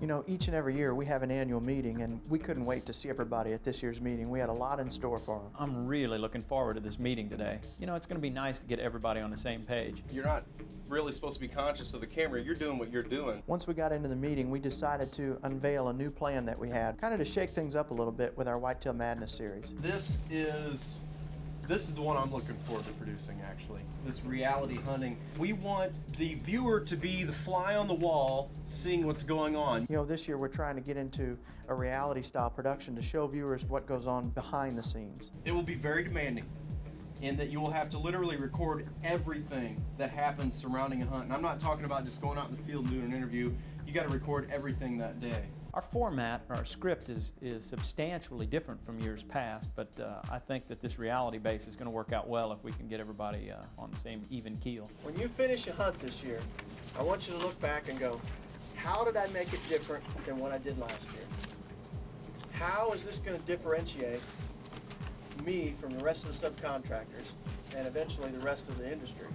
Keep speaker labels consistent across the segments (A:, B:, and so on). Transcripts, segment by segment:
A: You know, each and every year we have an annual meeting, and we couldn't wait to see everybody at this year's meeting. We had a lot in store for them.
B: I'm really looking forward to this meeting today. You know, it's going to be nice to get everybody on the same page.
C: You're not really supposed to be conscious of the camera. You're doing what you're doing.
A: Once we got into the meeting, we decided to unveil a new plan that we had, kind of to shake things up a little bit with our Whitetail Madness series.
C: This is the one I'm looking forward to producing, actually. This reality hunting. We want the viewer to be the fly on the wall, seeing what's going on.
A: You know, this year we're trying to get into a reality style production to show viewers what goes on behind the scenes.
C: It will be very demanding in that you will have to literally record everything that happens surrounding a hunt. And I'm not talking about just going out in the field and doing an interview. You got to record everything that day.
B: Our format, our script is substantially different from years past, but I think that this reality base is going to work out well if we can get everybody on the same even keel.
A: When you finish a hunt this year, I want you to look back and go, how did I make it different than what I did last year? How is this going to differentiate me from the rest of the subcontractors and eventually the rest of the industry?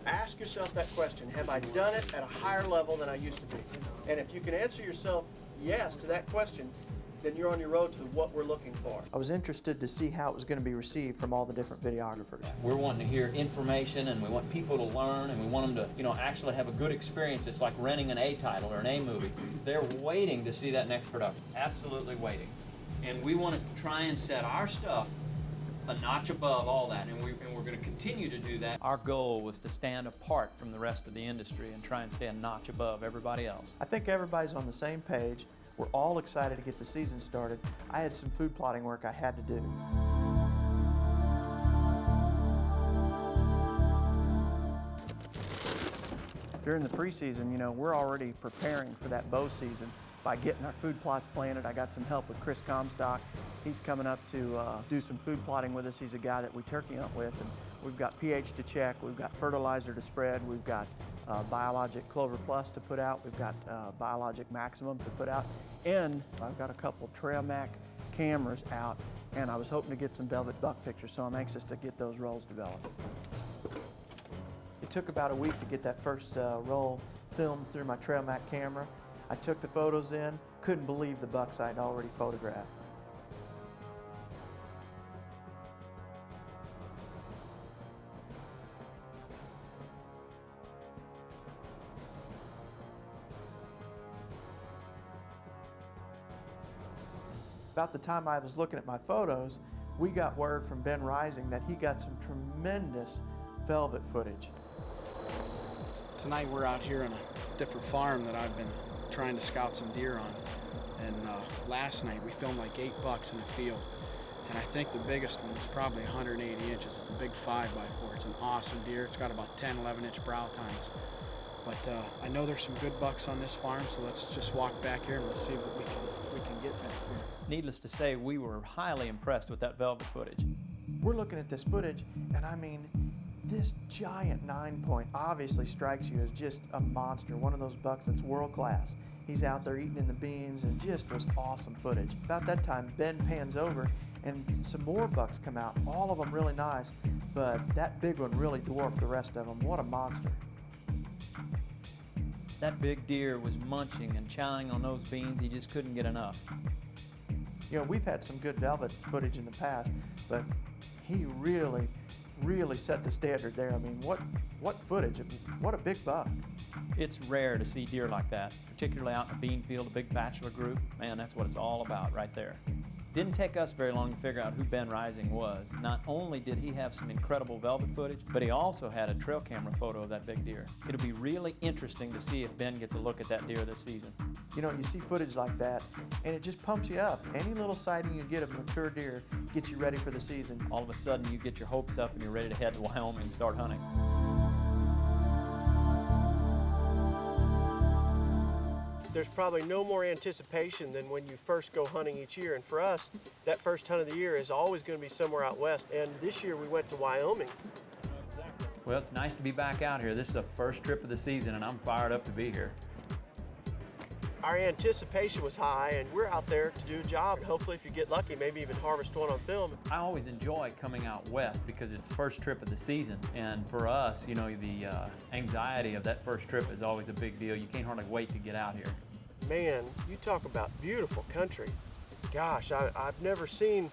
A: Ask yourself that question. Have I done it at a higher level than I used to be? And if you can answer yourself yes to that question, then you're on your road to what we're looking for. I was interested to see how it was going to be received from all the different videographers.
D: We're wanting to hear information, and we want people to learn, and we want them to, you know, actually have a good experience. It's like renting an A title or an A movie. They're waiting to see that next production. Absolutely waiting. And we want to try and set our stuff a notch above all that, and we're going to continue to do that.
B: Our goal was to stand apart from the rest of the industry and try and stay a notch above everybody else.
A: I think everybody's on the same page. We're all excited to get the season started. I had some food plotting work I had to do. During the preseason, you know, we're already preparing for that bow season by getting our food plots planted. I got some help with Chris Comstock. He's coming up to do some food plotting with us. He's a guy that we turkey hunt with, and we've got pH to check, we've got fertilizer to spread, we've got Biologic Clover Plus to put out, we've got Biologic Maximum to put out, and I've got a couple Trail Mac cameras out, and I was hoping to get some velvet buck pictures, so I'm anxious to get those rolls developed. It took about a week to get that first roll filmed through my Trail Mac camera. I took the photos in, couldn't believe the bucks I'd already photographed. About the time I was looking at my photos, we got word from Ben Rising that he got some tremendous velvet footage.
E: Tonight we're out here on a different farm that I've been trying to scout some deer on. And last night we filmed like 8 bucks in the field. And I think the biggest one was probably 180 inches. It's a big 5x4. It's an awesome deer. It's got about 10, 11-inch brow tines. But I know there's some good bucks on this farm, so let's just walk back here and let's see what we can get back here.
B: Needless to say, we were highly impressed with that velvet footage.
A: We're looking at this footage, and I mean, this giant 9-point obviously strikes you as just a monster, one of those bucks that's world class. He's out there eating in the beans and just was awesome footage. About that time, Ben pans over and some more bucks come out, all of them really nice, but that big one really dwarfed the rest of them. What a monster.
B: That big deer was munching and chowing on those beans. He just couldn't get enough.
A: You know, we've had some good velvet footage in the past, but he really set the standard there. I mean, what footage, what a big buck.
B: It's rare to see deer like that, particularly out in a bean field, a big bachelor group. Man, that's what it's all about right there. Didn't take us very long to figure out who Ben Rising was. Not only did he have some incredible velvet footage, but he also had a trail camera photo of that big deer. It'll be really interesting to see if Ben gets a look at that deer this season.
A: You know, you see footage like that, and it just pumps you up. Any little sighting you get of a mature deer gets you ready for the season.
B: All of a sudden, you get your hopes up and you're ready to head to Wyoming and start hunting.
A: There's probably no more anticipation than when you first go hunting each year, and for us, that first hunt of the year is always going to be somewhere out west, and this year we went to Wyoming.
B: Well, it's nice to be back out here. This is the first trip of the season, and I'm fired up to be here.
A: Our anticipation was high, and we're out there to do a job, and hopefully if you get lucky, maybe even harvest one on film.
B: I always enjoy coming out west because it's the first trip of the season, and for us, you know, the anxiety of that first trip is always a big deal. You can't hardly wait to get out here.
A: Man, you talk about beautiful country. Gosh, I've never seen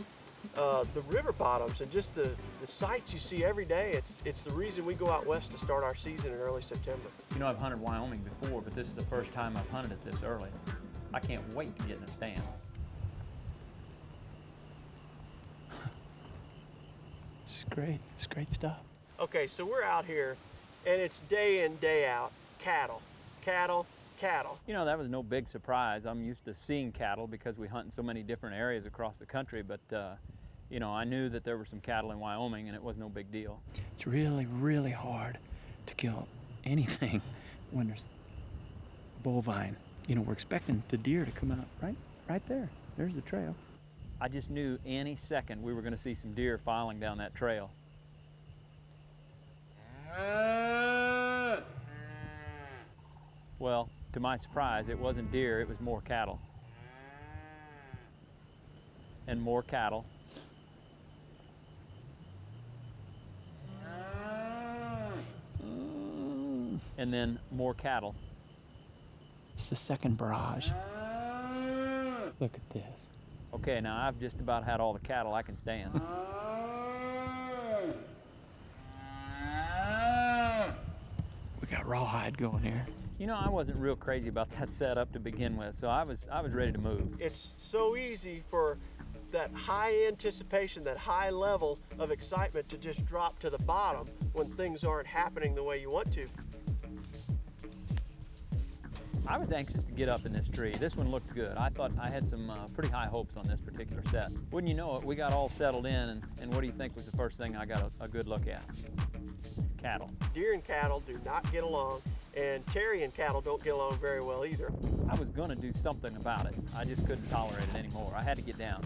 A: the river bottoms and just the sights you see every day. It's the reason we go out west to start our season in early September.
B: You know, I've hunted Wyoming before, but this is the first time I've hunted it this early. I can't wait to get in a stand.
E: This is great. It's great stuff.
A: Okay, so we're out here, and it's day in, day out, cattle, cattle, cattle.
B: You know, that was no big surprise. I'm used to seeing cattle because we hunt in so many different areas across the country, but you know, I knew that there were some cattle in Wyoming, and it was no big deal.
E: It's really, really hard to kill anything when there's bovine. You know, we're expecting the deer to come out right there. There's the trail.
B: I just knew any second we were going to see some deer filing down that trail. Well, to my surprise, it wasn't deer, it was more cattle. And more cattle. And then more cattle.
E: It's the second barrage. Look at this.
B: Okay, now I've just about had all the cattle I can stand.
E: We got rawhide going here.
B: You know, I wasn't real crazy about that setup to begin with, so I was ready to move.
A: It's so easy for that high anticipation, that high level of excitement to just drop to the bottom when things aren't happening the way you want to.
B: I was anxious to get up in this tree. This one looked good. I thought I had some pretty high hopes on this particular set. Wouldn't you know it, we got all settled in, and what do you think was the first thing I got a good look at? Cattle.
A: Deer and cattle do not get along, and Terry and cattle don't get along very well either.
B: I was gonna do something about it. I just couldn't tolerate it anymore. I had to get down.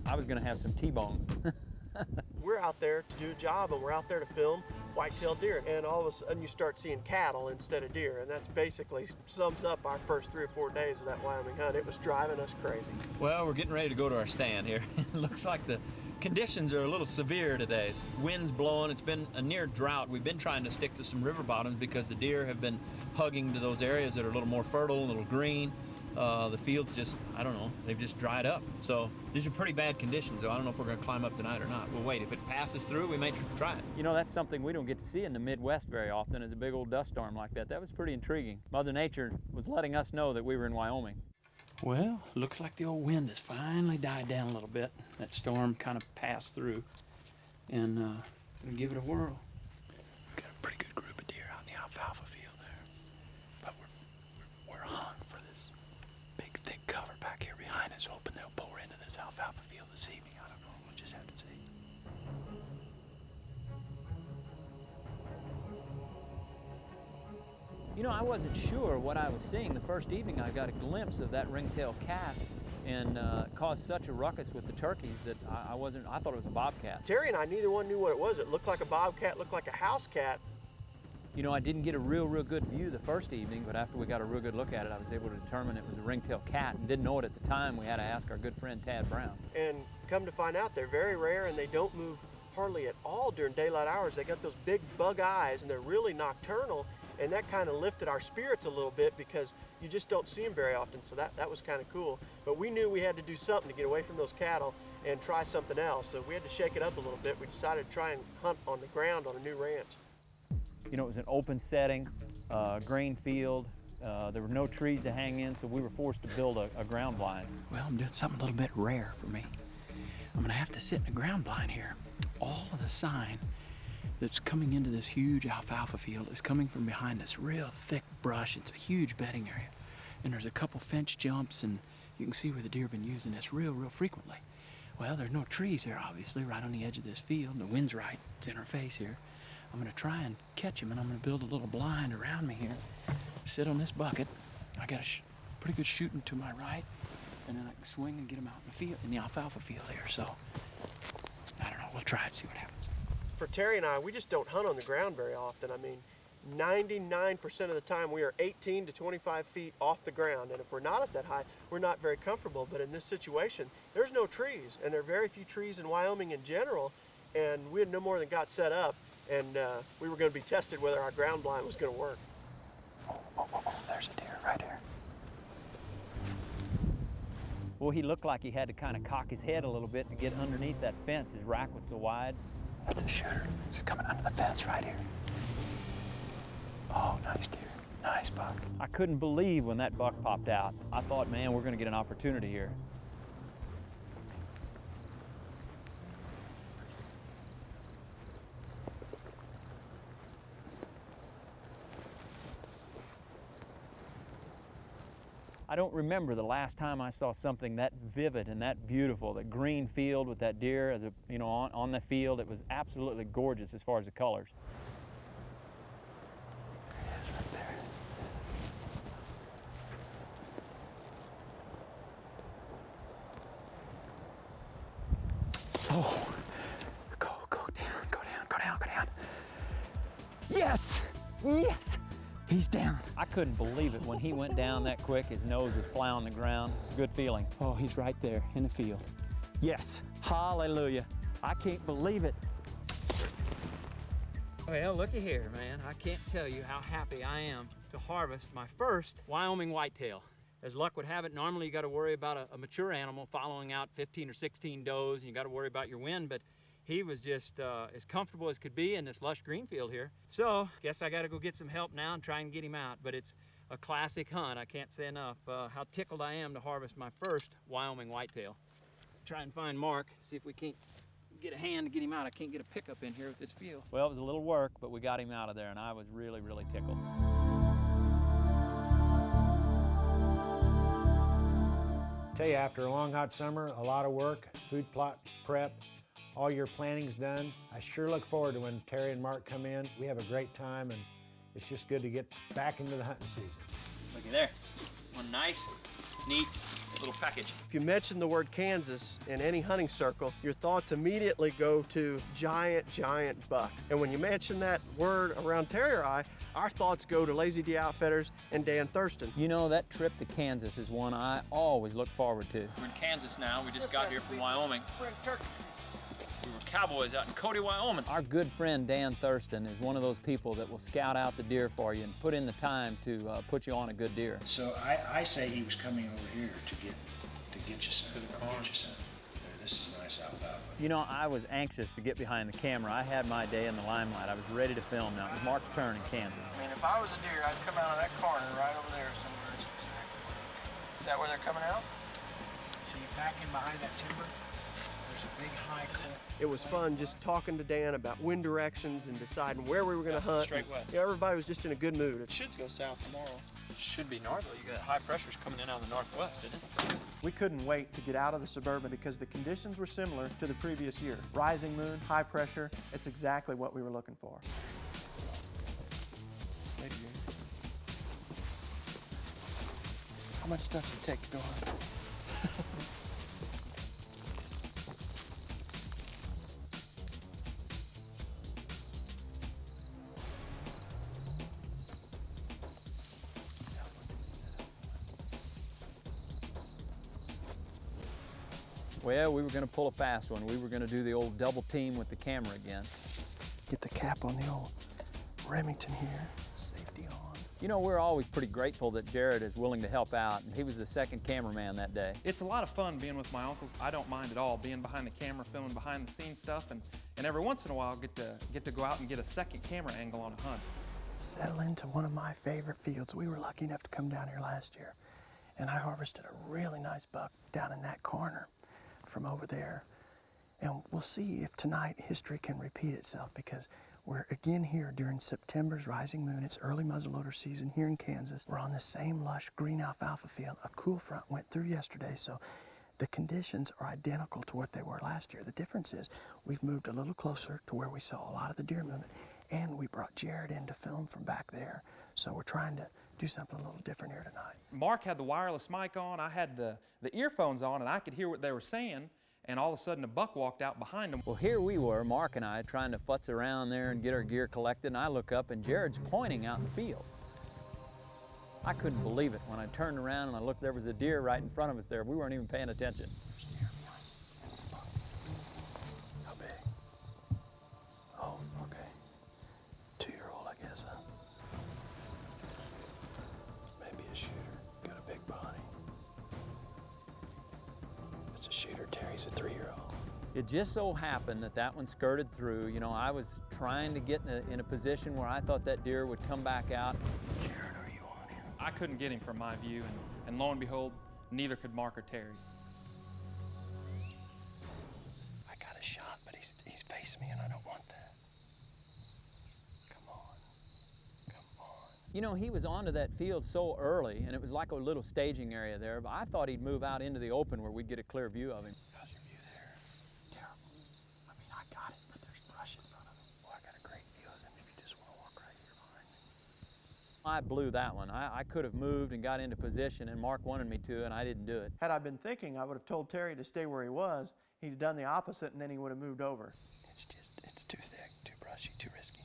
B: I was gonna have some T-bone.
A: We're out there to do a job, and we're out there to film whitetail deer, and all of a sudden you start seeing cattle instead of deer, and that's basically sums up our first 3 or 4 days of that Wyoming hunt. It was driving us crazy.
D: Well, we're getting ready to go to our stand here. It looks like the conditions are a little severe today. Wind's blowing, it's been a near drought. We've been trying to stick to some river bottoms because the deer have been hugging to those areas that are a little more fertile, a little green. The fields just, I don't know, they've just dried up. So these are pretty bad conditions, so I don't know if we're gonna climb up tonight or not. We'll wait. If it passes through, we may try it.
B: You know, that's something we don't get to see in the Midwest very often, is a big old dust storm like that. That was pretty intriguing. Mother Nature was letting us know that we were in Wyoming.
E: Well, looks like the old wind has finally died down a little bit. That storm kind of passed through, and gonna give it a whirl. We've got a pretty good group of deer out in the alfalfa field there, but we're hung for this big thick cover back here behind us, hoping they'll pour into this alfalfa field this evening. I don't know. We'll just have to see.
B: You know, I wasn't sure what I was seeing. The first evening I got a glimpse of that ringtail cat and caused such a ruckus with the turkeys that I thought it was a bobcat.
A: Terry and I, neither one knew what it was. It looked like a bobcat, looked like a house cat.
B: You know, I didn't get a real good view the first evening, but after we got a real good look at it, I was able to determine it was a ringtail cat, and didn't know it at the time. We had to ask our good friend Tad Brown.
A: And come to find out, they're very rare, and they don't move hardly at all during daylight hours. They got those big bug eyes, and they're really nocturnal, and that kind of lifted our spirits a little bit because you just don't see them very often, so that was kind of cool. But we knew we had to do something to get away from those cattle and try something else, so we had to shake it up a little bit. We decided to try and hunt on the ground on a new ranch.
B: You know, it was an open setting, grain field. There were no trees to hang in, so we were forced to build a ground blind.
E: Well, I'm doing something a little bit rare for me. I'm gonna have to sit in a ground blind here. All of the sign that's coming into this huge alfalfa field is coming from behind this real thick brush. It's a huge bedding area. And there's a couple fence jumps, and you can see where the deer have been using this real frequently. Well, there's no trees here, obviously, right on the edge of this field, and the wind's right. It's in our face here. I'm gonna try and catch him, and I'm gonna build a little blind around me here. Sit on this bucket. I got a pretty good shooting to my right, and then I can swing and get him out in the field, in the alfalfa field here. So, I don't know, we'll try it, see what happens.
F: For Terry and I, we just don't hunt on the ground very often. I mean, 99% of the time we are 18 to 25 feet off the ground, and if we're not at that high, we're not very comfortable. But in this situation, there's no trees, and there are very few trees in Wyoming in general, and we had no more than got set up, and we were going to be tested whether our ground blind was going to work.
B: There's a deer right here. Well, he looked like he had to kind of cock his head a little bit to get underneath that fence. His rack was so wide. That's a shooter. He's coming under the fence right here. Oh, nice deer. Nice buck. I couldn't believe when that buck popped out. I thought, man, we're going to get an opportunity here. I don't remember the last time I saw something that vivid and that beautiful. The green field with that deer, as a, you know, on the field, it was absolutely gorgeous as far as the colors. Right there. Oh, go down, go down, go down, go down. Yes, yes. He's down. I couldn't believe it when he went down that quick. His nose was plowing the ground. It's a good feeling. Oh, he's right there in the field. Yes, hallelujah. I can't believe it.
D: Well, looky here, man. I can't tell you how happy I am to harvest my first Wyoming whitetail. As luck would have it, normally you got to worry about a mature animal following out 15 or 16 does, and you got to worry about your wind, but he was just as comfortable as could be in this lush green field here. So, guess I gotta go get some help now and try and get him out, but it's a classic hunt. I can't say enough how tickled I am to harvest my first Wyoming whitetail. Try and find Mark, see if we can't get a hand to get him out. I can't get a pickup in here with this field.
B: Well, it was a little work, but we got him out of there, and I was really, really tickled.
G: Tell you, after a long hot summer, a lot of work, food plot prep, all your planning's done. I sure look forward to when Terry and Mark come in. We have a great time, and it's just good to get back into the hunting season.
D: Looky there. One nice, neat little package.
F: If you mention the word Kansas in any hunting circle, your thoughts immediately go to giant bucks. And when you mention that word around Terry or I, our thoughts go to Lazy D Outfitters and Dan Thurston.
B: You know, that trip to Kansas is one I always look forward to.
D: We're in Kansas now. We just got here from Wyoming. We're in Turkey. We were cowboys out in Cody, Wyoming.
B: Our good friend Dan Thurston is one of those people that will scout out the deer for you and put in the time to put you on a good deer.
H: So I say he was coming over here to get you some. To the car. Get you some. This is nice alfalfa.
B: You know, I was anxious to get behind the camera. I had my day in the limelight. I was ready to film now. It was Mark's turn in Kansas.
F: I mean, if I was a deer, I'd come out of that corner right over there somewhere. Is that where they're coming out?
H: So you back in behind that timber, there's a big high cliff.
F: It was fun just talking to Dan about wind directions and deciding where we were going to hunt.
D: Straight west.
F: Yeah, everybody was just in a good mood.
I: It should go south tomorrow.
D: Should be northerly. You got high pressures coming in out of the northwest, isn't it?
A: We couldn't wait to get out of the Suburban because the conditions were similar to the previous year. Rising moon, high pressure, it's exactly what we were looking for.
I: How much stuff does it take to go hunt?
B: Well, we were going to pull a fast one. We were going to do the old double team with the camera again.
I: Get the cap on the old Remington here. Safety on.
B: You know, we're always pretty grateful that Jared is willing to help out, and he was the second cameraman that day.
J: It's a lot of fun being with my uncles. I don't mind at all being behind the camera, filming behind the scenes stuff, and every once in a while get to go out and get a second camera angle on a hunt.
I: Settle into one of my favorite fields. We were lucky enough to come down here last year, and I harvested a really nice buck down in that corner from over there. And we'll see if tonight history can repeat itself, because we're again here during September's rising moon. It's early muzzleloader season here in Kansas. We're on the same lush green alfalfa field. A cool front went through yesterday, so the conditions are identical to what they were last year. The difference is we've moved a little closer to where we saw a lot of the deer movement, and we brought Jared in to film from back there. So we're trying to do something a little different here tonight.
J: Mark had the wireless mic on, I had the earphones on, and I could hear what they were saying, and all of a sudden a buck walked out behind him.
B: Well, here we were, Mark and I, trying to futz around there and get our gear collected, and I look up and Jared's pointing out in the field. I couldn't believe it. When I turned around and I looked, there was a deer right in front of us there. We weren't even paying attention.
I: How big? Oh, okay. 2-year-old, I guess, huh? Maybe a shooter. Got a big body. It's a shooter, Terry's a 3-year-old.
B: It just so happened that that one skirted through. You know, I was trying to get in a position where I thought that deer would come back out.
J: I couldn't get him from my view, and lo and behold, neither could Mark or Terry.
I: I got a shot, but he's facing me, and I don't want that. Come on.
B: You know, he was onto that field so early, and it was like a little staging area there, but I thought he'd move out into the open where we'd get a clear view of him.
I: How's your view there? Terrible. I mean, I got it, but there's brush in front of him. Well, I got a great view of him if you just want to walk right here behind me.
B: I blew that one. I could have moved and got into position, and Mark wanted me to, and I didn't do it.
A: Had I been thinking, I would have told Terry to stay where he was. He'd have done the opposite, and then he would have moved over.
I: It's too thick, too brushy, too risky.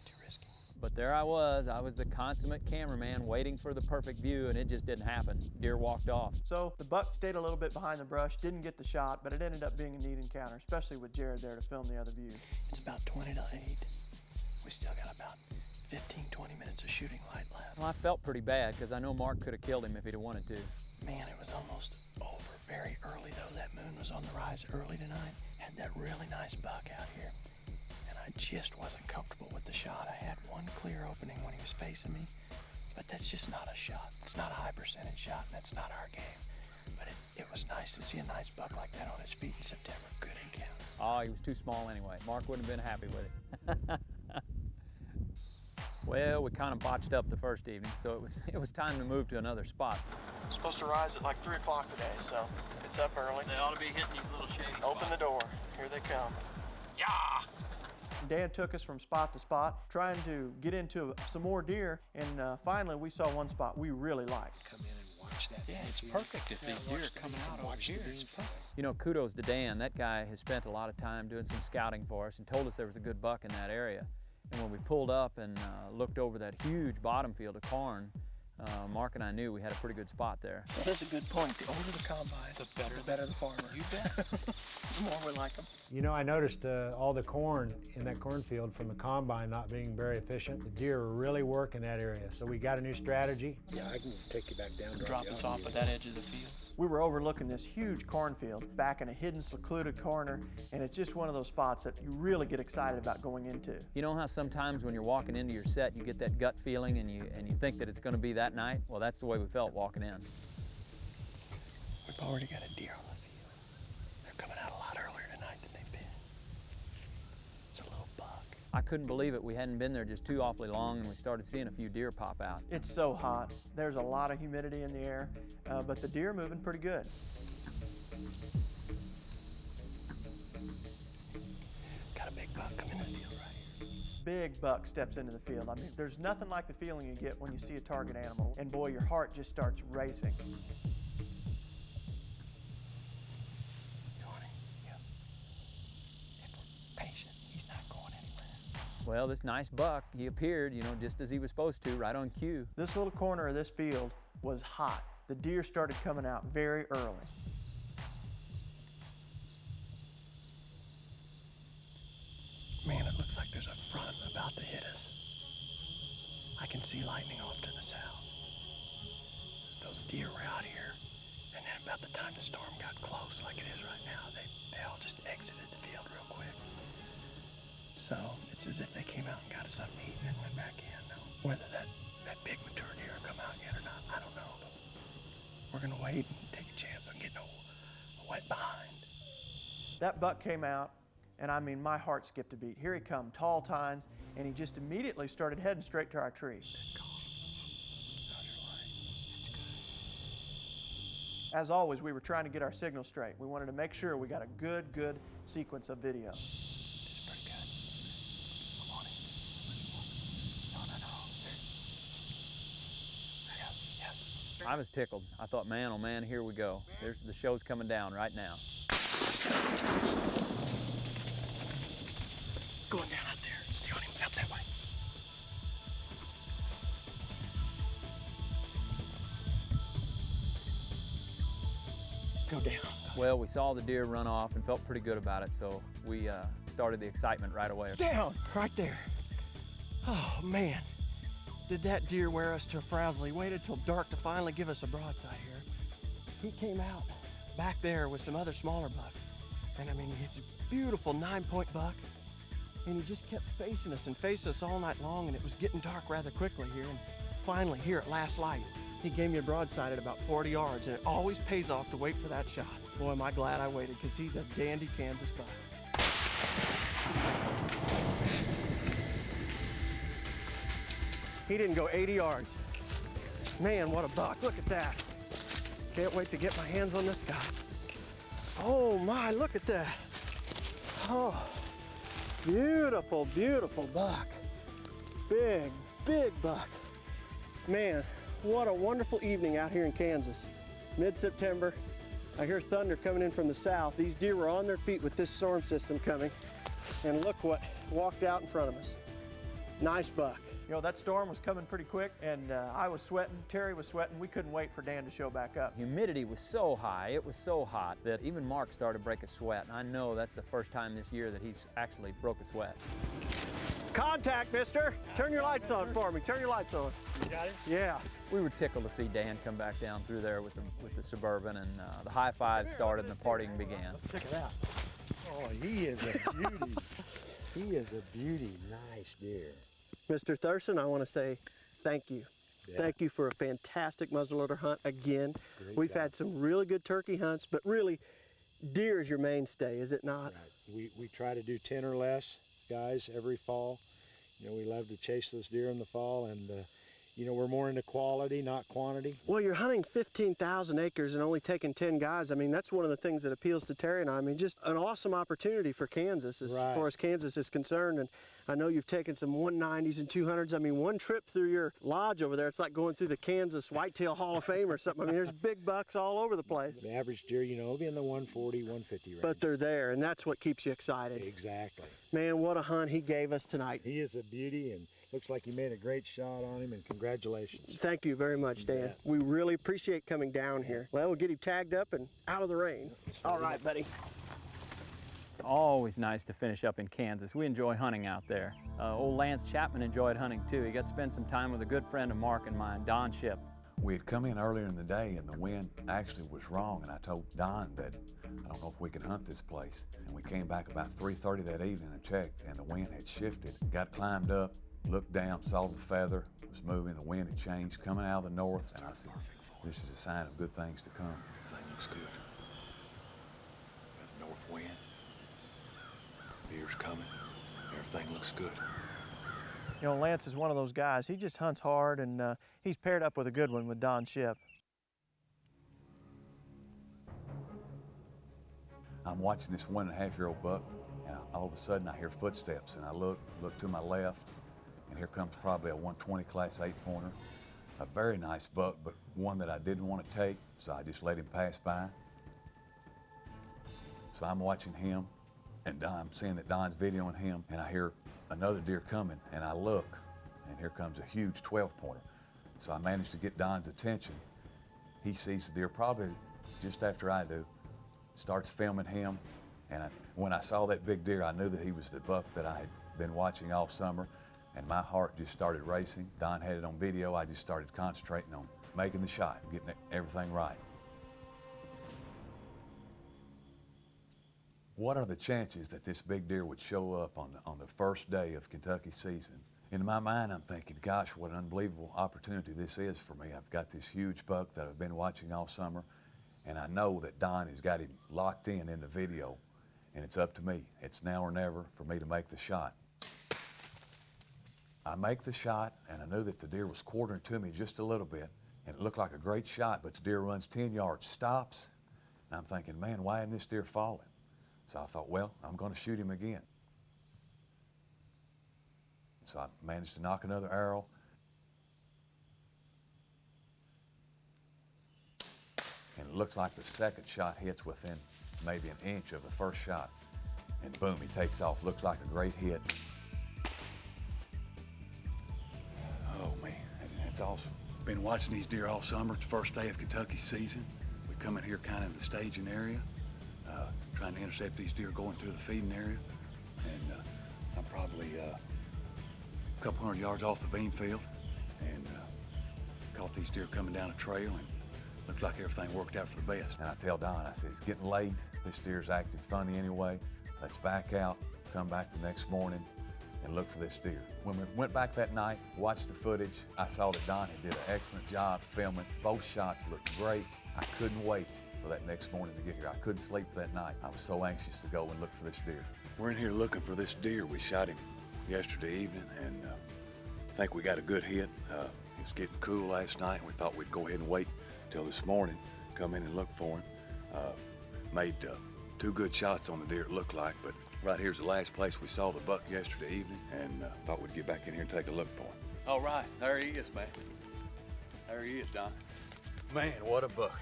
I: Too risky.
B: But there I was the consummate cameraman waiting for the perfect view, and it just didn't happen. Deer walked off.
A: So the buck stayed a little bit behind the brush, didn't get the shot, but it ended up being a neat encounter, especially with Jared there to film the other view.
I: It's about 20 to 8. We still got about 15, 20 minutes of shooting light left.
B: Well, I felt pretty bad because I know Mark could have killed him if he'd have wanted to.
I: Man, it was almost over very early though. That moon was on the rise early tonight. Had that really nice buck out here. And I just wasn't comfortable with the shot. I had one clear opening when he was facing me, but that's just not a shot. It's not a high percentage shot, and that's not our game. But it was nice to see a nice buck like that on his feet in September. Good encounter.
B: Oh, he was too small anyway. Mark wouldn't have been happy with it. Well, we kind of botched up the first evening, so it was time to move to another spot.
F: It's supposed to rise at like 3 o'clock today, so it's up early.
D: They ought to be hitting these little shady
F: Open the door. Here they come.
D: Yeah!
A: Dan took us from spot to spot, trying to get into some more deer, and finally we saw one spot we really liked.
H: Come in and watch that.
E: Yeah, it's perfect if these deer are coming out over here. It's perfect.
B: You know, kudos to Dan. That guy has spent a lot of time doing some scouting for us and told us there was a good buck in that area. And when we pulled up and looked over that huge bottom field of corn, Mark and I knew we had a pretty good spot there.
I: Well, that's a good point. The older the combine, the better the farmer. You bet. The more we like them.
G: You know, I noticed all the corn in that cornfield from the combine not being very efficient. The deer were really working that area, so we got a new strategy.
H: Yeah, I can take you back down.
E: Drop us off at that edge of the field.
A: We were overlooking this huge cornfield back in a hidden, secluded corner, and it's just one of those spots that you really get excited about going into.
B: You know how sometimes when you're walking into your set, you get that gut feeling and you think that it's going to be that night? Well, that's the way we felt walking in.
I: We've already got a deer on the field. They're coming out a lot earlier tonight than they've been. It's a little buck.
B: I couldn't believe it. We hadn't been there just too awfully long, and we started seeing a few deer pop out.
A: It's so hot. There's a lot of humidity in the air, but the deer are moving pretty good.
I: Got a big buck coming in the field right here.
A: Big buck steps into the field. I mean, there's nothing like the feeling you get when you see a target animal, and boy, your heart just starts racing.
B: Well, this nice buck, he appeared, you know, just as he was supposed to, right on cue.
A: This little corner of this field was hot. The deer started coming out very early.
I: Man, it looks like there's a front about to hit us. I can see lightning off to the south. Those deer were out here, and then about the time the storm got close, like it is right now, they all just exited the field real quick. So it's as if they came out and got us something to eat and then went back in. Now, whether that big mature deer will come out yet or not, I don't know. But we're gonna wait and take a chance on getting a wet behind.
A: That buck came out, and I mean, my heart skipped a beat. Here he come, tall tines, and he just immediately started heading straight to our tree. As always, we were trying to get our signal straight. We wanted to make sure we got a good sequence of video.
B: I was tickled. I thought, man, oh man, here we go. The show's coming down right now.
I: Going down out there. Stay on him. Out that way. Go down.
B: Well, we saw the deer run off and felt pretty good about it, so we started the excitement right away.
I: Down, right there. Oh man, did that deer wear us to a frazzle. He waited till dark to finally give us a broadside here. He came out back there with some other smaller bucks. And I mean, it's a beautiful 9-point buck. And he just kept facing us and faced us all night long, and it was getting dark rather quickly here. And finally, here at last light, he gave me a broadside at about 40 yards, and it always pays off to wait for that shot. Boy, am I glad I waited, because he's a dandy Kansas buck. He didn't go 80 yards. Man, what a buck. Look at that. Can't wait to get my hands on this guy. Oh my, look at that. Oh, beautiful, beautiful buck. Big, big buck. Man, what a wonderful evening out here in Kansas. Mid-September. I hear thunder coming in from the south. These deer were on their feet with this storm system coming. And look what walked out in front of us. Nice buck. You know, that storm was coming pretty quick, and I was sweating, Terry was sweating. We couldn't wait for Dan to show back up.
B: Humidity was so high, it was so hot, that even Mark started to break a sweat. And I know that's the first time this year that he's actually broke a sweat.
I: Contact, mister. Turn your lights on for me. Turn your lights on.
F: You got it?
I: Yeah.
B: We were tickled to see Dan come back down through there with the Suburban, and the high fives started and the partying began.
F: Let's check it out.
G: Oh, he is a beauty. He is a beauty. Nice deer.
I: Mr. Thurston, I want to say thank you.
G: Yeah.
I: Thank you for a fantastic muzzleloader hunt again.
G: Great
I: We've
G: job.
I: had some really good turkey hunts, but really, deer is your mainstay, is it not?
G: Right. We try to do 10 or less guys every fall. You know, we love to chase those deer in the fall, and you know, we're more into quality, not quantity.
I: Well, you're hunting 15,000 acres and only taking 10 guys. I mean, that's one of the things that appeals to Terry and I. I mean, just an awesome opportunity for Kansas as
G: Right.
I: far as Kansas is concerned. And I know you've taken some 190s and 200s. I mean, one trip through your lodge over there, it's like going through the Kansas Whitetail Hall of Fame or something. I mean, there's big bucks all over the place.
G: The average deer, you know, will be in the 140, 150 range.
I: But they're there, and that's what keeps you excited.
G: Exactly.
I: Man, what a hunt he gave us tonight.
G: He is a beauty, and looks like you made a great shot on him, and congratulations.
I: Thank you very much, Dan.
G: bet.
I: We really appreciate coming down here. Well, we'll get him tagged up and out of the rain. All right, buddy.
B: It's always nice to finish up in Kansas. We enjoy hunting out there. Old Lance Chapman enjoyed hunting too. He got to spend some time with a good friend of Mark and mine, Don Shipp.
K: We had come in earlier in the day and the wind actually was wrong, and I told Don that I don't know if we can hunt this place. And we came back about 3:30 that evening and checked, and the wind had shifted. Got climbed up, looked down, saw the feather was moving, the wind had changed, coming out of the north, and I said, this is a sign of good things to come.
H: Everything looks good. Got a north wind. Deer's coming. Everything looks good.
A: You know, Lance is one of those guys. He just hunts hard, and he's paired up with a good one with Don Shipp.
K: I'm watching this 1.5-year-old buck, and all of a sudden I hear footsteps, and I look to my left, and here comes probably a 120 class 8-pointer. A very nice buck, but one that I didn't want to take, so I just let him pass by. So I'm watching him, and I'm seeing that Don's videoing him, and I hear another deer coming, and I look, and here comes a huge 12-pointer. So I managed to get Don's attention. He sees the deer probably just after I do, starts filming him, and when I saw that big deer, I knew that he was the buck that I had been watching all summer, and my heart just started racing. Don had it on video. I just started concentrating on making the shot, getting everything right. What are the chances that this big deer would show up on the first day of Kentucky season? In my mind, I'm thinking, gosh, what an unbelievable opportunity this is for me. I've got this huge buck that I've been watching all summer, and I know that Don has got him locked in the video, and it's up to me. It's now or never for me to make the shot. I make the shot, and I knew that the deer was quartering to me just a little bit, and it looked like a great shot, but the deer runs 10 yards, stops, and I'm thinking, man, why isn't this deer falling? So I thought, well, I'm going to shoot him again. So I managed to knock another arrow. And it looks like the second shot hits within maybe an inch of the first shot, and boom, he takes off. Looks like a great hit.
H: Oh man, that's awesome. Been watching these deer all summer. It's the first day of Kentucky season. We come in here kind of in the staging area, trying to intercept these deer going through the feeding area. And I'm probably a couple hundred yards off the bean field, and caught these deer coming down a trail, and looks like everything worked out for the best.
K: And I tell Don, I said, it's getting late. This deer's acting funny anyway. Let's back out, come back the next morning, and look for this deer. When we went back that night, watched the footage, I saw that Don had did an excellent job filming. Both shots looked great. I couldn't wait for that next morning to get here. I couldn't sleep that night. I was so anxious to go and look for this deer.
H: We're in here looking for this deer. We shot him yesterday evening, and I think we got a good hit. It was getting cool last night, and we thought we'd go ahead and wait till this morning, come in and look for him. Made 2 good shots on the deer, it looked like, but right here's the last place we saw the buck yesterday evening, and thought we'd get back in here and take a look for him. All right, there he is, man. There he is, Don.
K: Man, what a buck.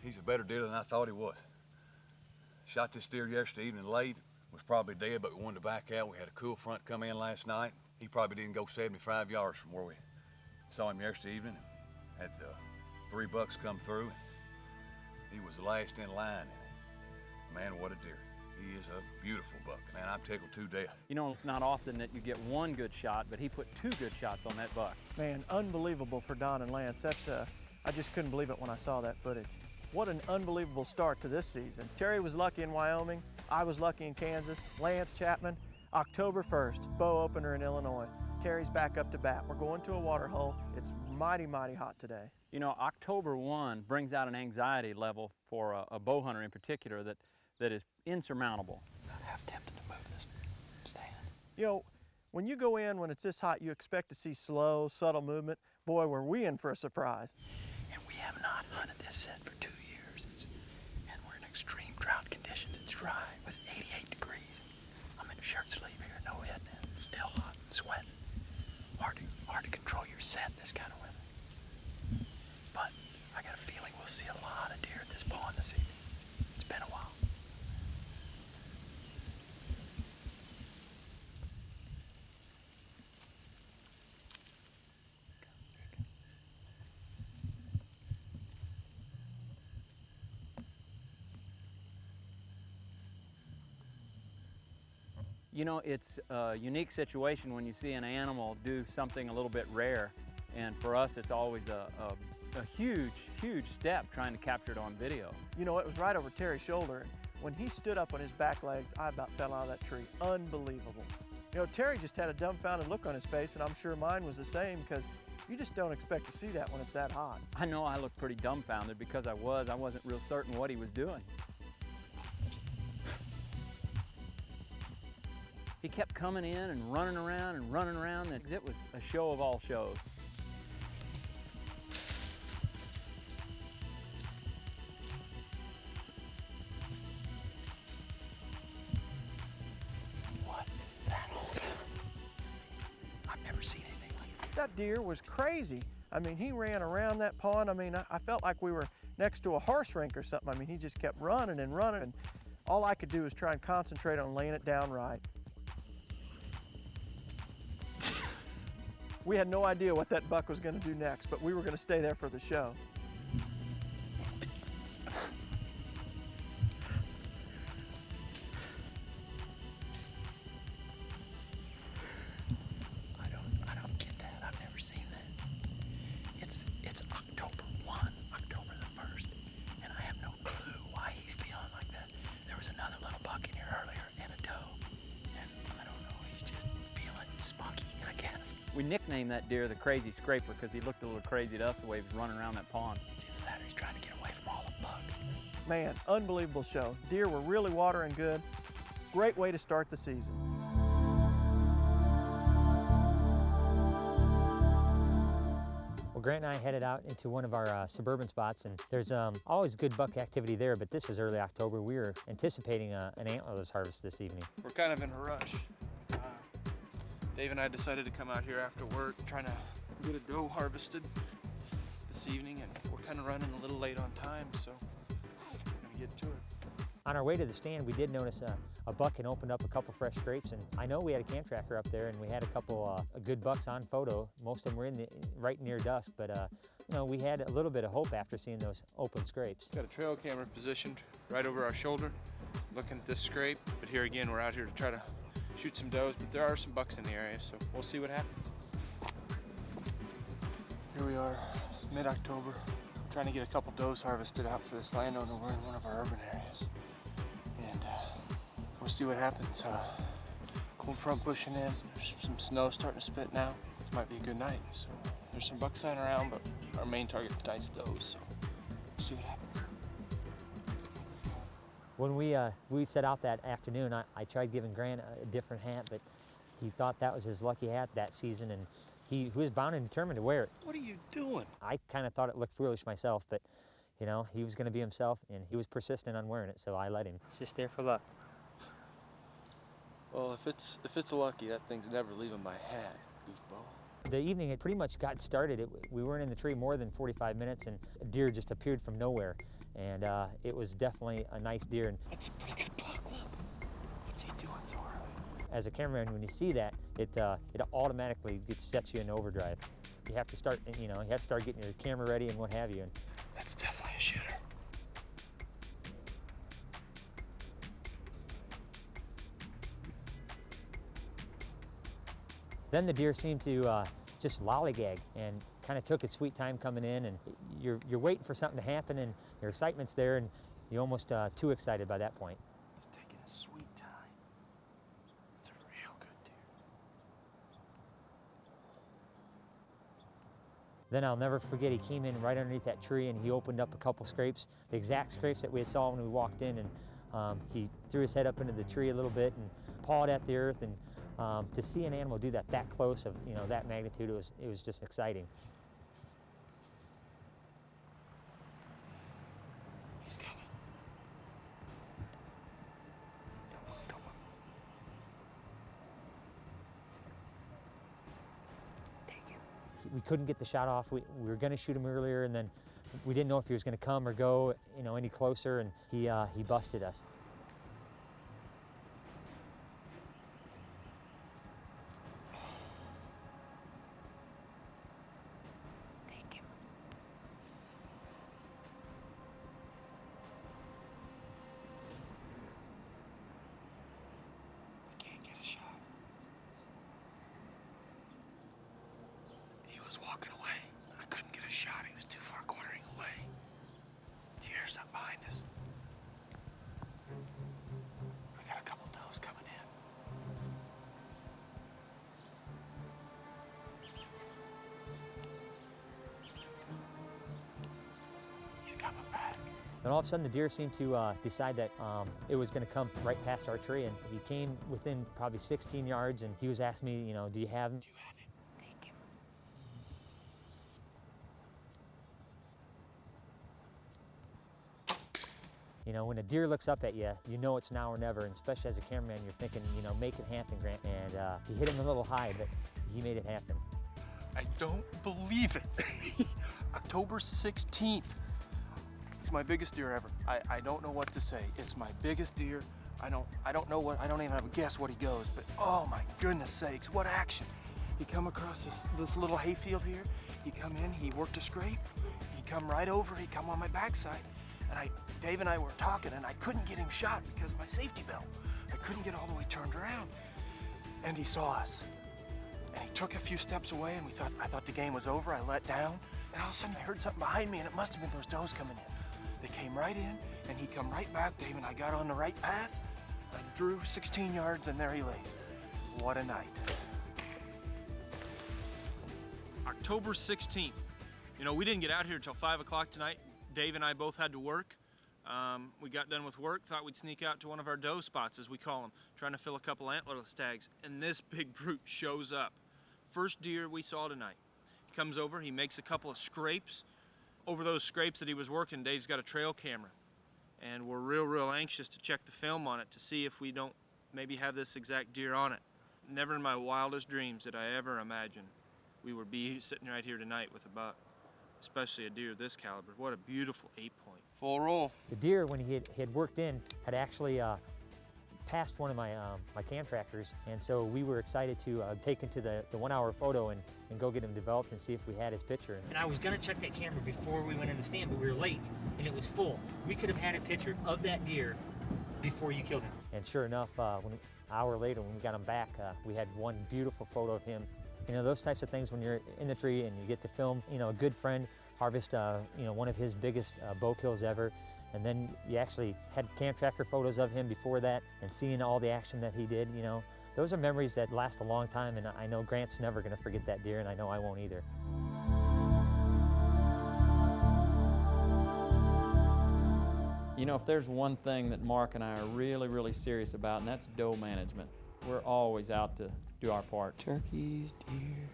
K: He's a better deer than I thought he was. Shot this deer yesterday evening late, was probably dead, but we wanted to back out. We had a cool front come in last night. He probably didn't go 75 yards from where we saw him yesterday evening. Had 3 bucks come through. He was the last in line. Man, what a deer. He is a beautiful buck. Man, I'm tickled to death.
B: You know, it's not often that you get 1 good shot, but he put 2 good shots on that buck.
A: Man, unbelievable for Don and Lance. That I just couldn't believe it when I saw that footage. What an unbelievable start to this season. Terry was lucky in Wyoming. I was lucky in Kansas. Lance Chapman, October 1st, bow opener in Illinois. Terry's back up to bat. We're going to a water hole. It's mighty, mighty hot today.
B: You know, October 1 brings out an anxiety level for a bow hunter in particular that is insurmountable.
I: I'm half tempted to move this stand.
A: You know, when you go in when it's this hot, you expect to see slow, subtle movement. Boy, were we in for a surprise.
I: And we have not hunted this set for 2 years. And we're in extreme drought conditions. It's dry. It was 88 degrees. I'm in a shirt sleeve here, no head now. Still hot and sweating. Hard to control your scent this kind of weather. But I got a feeling we'll see a lot of deer at this pond this evening. It's been a while.
B: You know, it's a unique situation when you see an animal do something a little bit rare. And for us, it's always a huge, huge step trying to capture it on video.
A: You know, it was right over Terry's shoulder. And when he stood up on his back legs, I about fell out of that tree. Unbelievable. You know, Terry just had a dumbfounded look on his face, and I'm sure mine was the same, because you just don't expect to see that when it's that hot.
B: I know I looked pretty dumbfounded because I wasn't real certain what he was doing. He kept coming in and running around and running around. It was a show of all shows.
I: What is that? I've never seen anything like that.
A: That deer was crazy. I mean, he ran around that pond. I mean, I felt like we were next to a horse rink or something. I mean, he just kept running and running, and all I could do was try and concentrate on laying it down right. We had no idea what that buck was going to do next, but we were going to stay there for the show.
I: I don't get that. I've never seen that. It's October 1, October the 1st, and I have no clue why he's feeling like that. There was another little buck in here earlier and a doe, and I don't know, he's just feeling spunky, I guess.
B: We nicknamed that deer the Crazy Scraper because he looked a little crazy to us the way he was running around that pond.
I: It's either that or he's trying to get away from all the bugs.
A: Man, unbelievable show. Deer were really watering good. Great way to start the season.
L: Well, Grant and I headed out into one of our suburban spots, and there's always good buck activity there, but this was early October. We were anticipating an antlerless harvest this evening.
J: We're kind of in a rush. Dave and I decided to come out here after work, trying to get a doe harvested this evening, and we're kind of running a little late on time, so
F: get to it.
L: On our way to the stand, we did notice a buck had opened up a couple fresh scrapes, and I know we had a cam tracker up there, and we had a couple good bucks on photo. Most of them were right near dusk, but you know, we had a little bit of hope after seeing those open scrapes.
M: Got a trail camera positioned right over our shoulder, looking at this scrape. But here again, we're out here to try to shoot some does, but there are some bucks in the area, so we'll see what happens.
N: Here we are, mid-October, trying to get a couple does harvested out for this landowner. We're in one of our urban areas. And we'll see what happens. Cold front pushing in, there's some snow starting to spit now. This might be a good night. So there's some bucks flying around, but our main target tonight's does, so we'll see what happens.
L: When we set out that afternoon, I tried giving Grant a different hat, but he thought that was his lucky hat that season, and he was bound and determined to wear it.
N: What are you doing?
L: I kind of thought it looked foolish myself, but you know, he was going to be himself, and he was persistent on wearing it, so I let him. It's just there for luck.
N: Well, if it's lucky, that thing's never leaving my hat, goofball.
L: The evening had pretty much got started. We weren't in the tree more than 45 minutes, and a deer just appeared from nowhere, and it was definitely a nice deer. And
N: that's a pretty good buck. Look, what's he doing so early?
L: As a cameraman, when you see that, it automatically sets you in overdrive. You have to start, you know, you have to start getting your camera ready and what have you. And
N: that's definitely a shooter.
L: Then the deer seemed to just lollygag and kind of took its sweet time coming in, and you're waiting for something to happen, and your excitement's there, and you're almost too excited by that point.
N: He's taking a sweet time. It's a real good deer.
L: Then I'll never forget, he came in right underneath that tree, and he opened up a couple scrapes, the exact scrapes that we had saw when we walked in, and he threw his head up into the tree a little bit and pawed at the earth, and to see an animal do that close of, you know, that magnitude, it was just exciting.
N: He's coming. Don't move. Take him.
L: We couldn't get the shot off. We were going to shoot him earlier, and then we didn't know if he was going to come or go, you know, any closer, and he busted us.
N: Walking away. I couldn't get a shot. He was too far quartering away. Do you hear something behind us? We got a couple does coming in. He's coming back.
L: And all of a sudden the deer seemed to decide that it was going to come right past our tree, and he came within probably 16 yards, and he was asking me, you know, do you have him? You know, when a deer looks up at you, you know it's now or never, and especially as a cameraman, you're thinking, you know, make it happen, Grant. And he hit him a little high, but he made it happen.
N: I don't believe it. October 16th. It's my biggest deer ever. I don't know what to say. It's my biggest deer. I don't know what, I don't even have a guess what he goes, but oh my goodness sakes, what action. He come across this little hayfield here. He come in, he worked a scrape. He come right over, he come on my backside. And Dave and I were talking, and I couldn't get him shot because of my safety belt. I couldn't get all the way turned around. And he saw us. And he took a few steps away, and I thought the game was over. I let down, and all of a sudden I heard something behind me, and it must have been those does coming in. They came right in, and he come right back. Dave and I got on the right path. I drew 16 yards, and there he lays. What a night.
M: October 16th. You know, we didn't get out here until 5 o'clock tonight. Dave and I both had to work. We got done with work, thought we'd sneak out to one of our doe spots, as we call them, trying to fill a couple antlerless tags, and this big brute shows up. First deer we saw tonight. He comes over, he makes a couple of scrapes. Over those scrapes that he was working, Dave's got a trail camera, and we're real anxious to check the film on it to see if we don't maybe have this exact deer on it. Never in my wildest dreams did I ever imagine we would be sitting right here tonight with a buck. especially a deer this caliber. What a beautiful 8-point.
N: Full roll.
L: The deer, when he had worked in, had actually passed one of my my cam tractors, and so we were excited to take him to the 1 hour photo and go get him developed and see if we had his picture. And I was gonna check that camera before we went in the stand, but we were late and it was full. We could have had a picture of that deer before you killed him. And sure enough, an hour later when we got him back, we had one beautiful photo of him. You know, those types of things when you're in the tree and you get to film, you know, a good friend harvest, you know, one of his biggest bow kills ever. And then you actually had cam tracker photos of him before that and seeing all the action that he did, you know. Those are memories that last a long time, and I know Grant's never gonna forget that deer, and I know I won't either.
B: You know, if there's one thing that Mark and I are really, really serious about, and that's doe management. We're always out to do our part.
E: Turkeys, deer.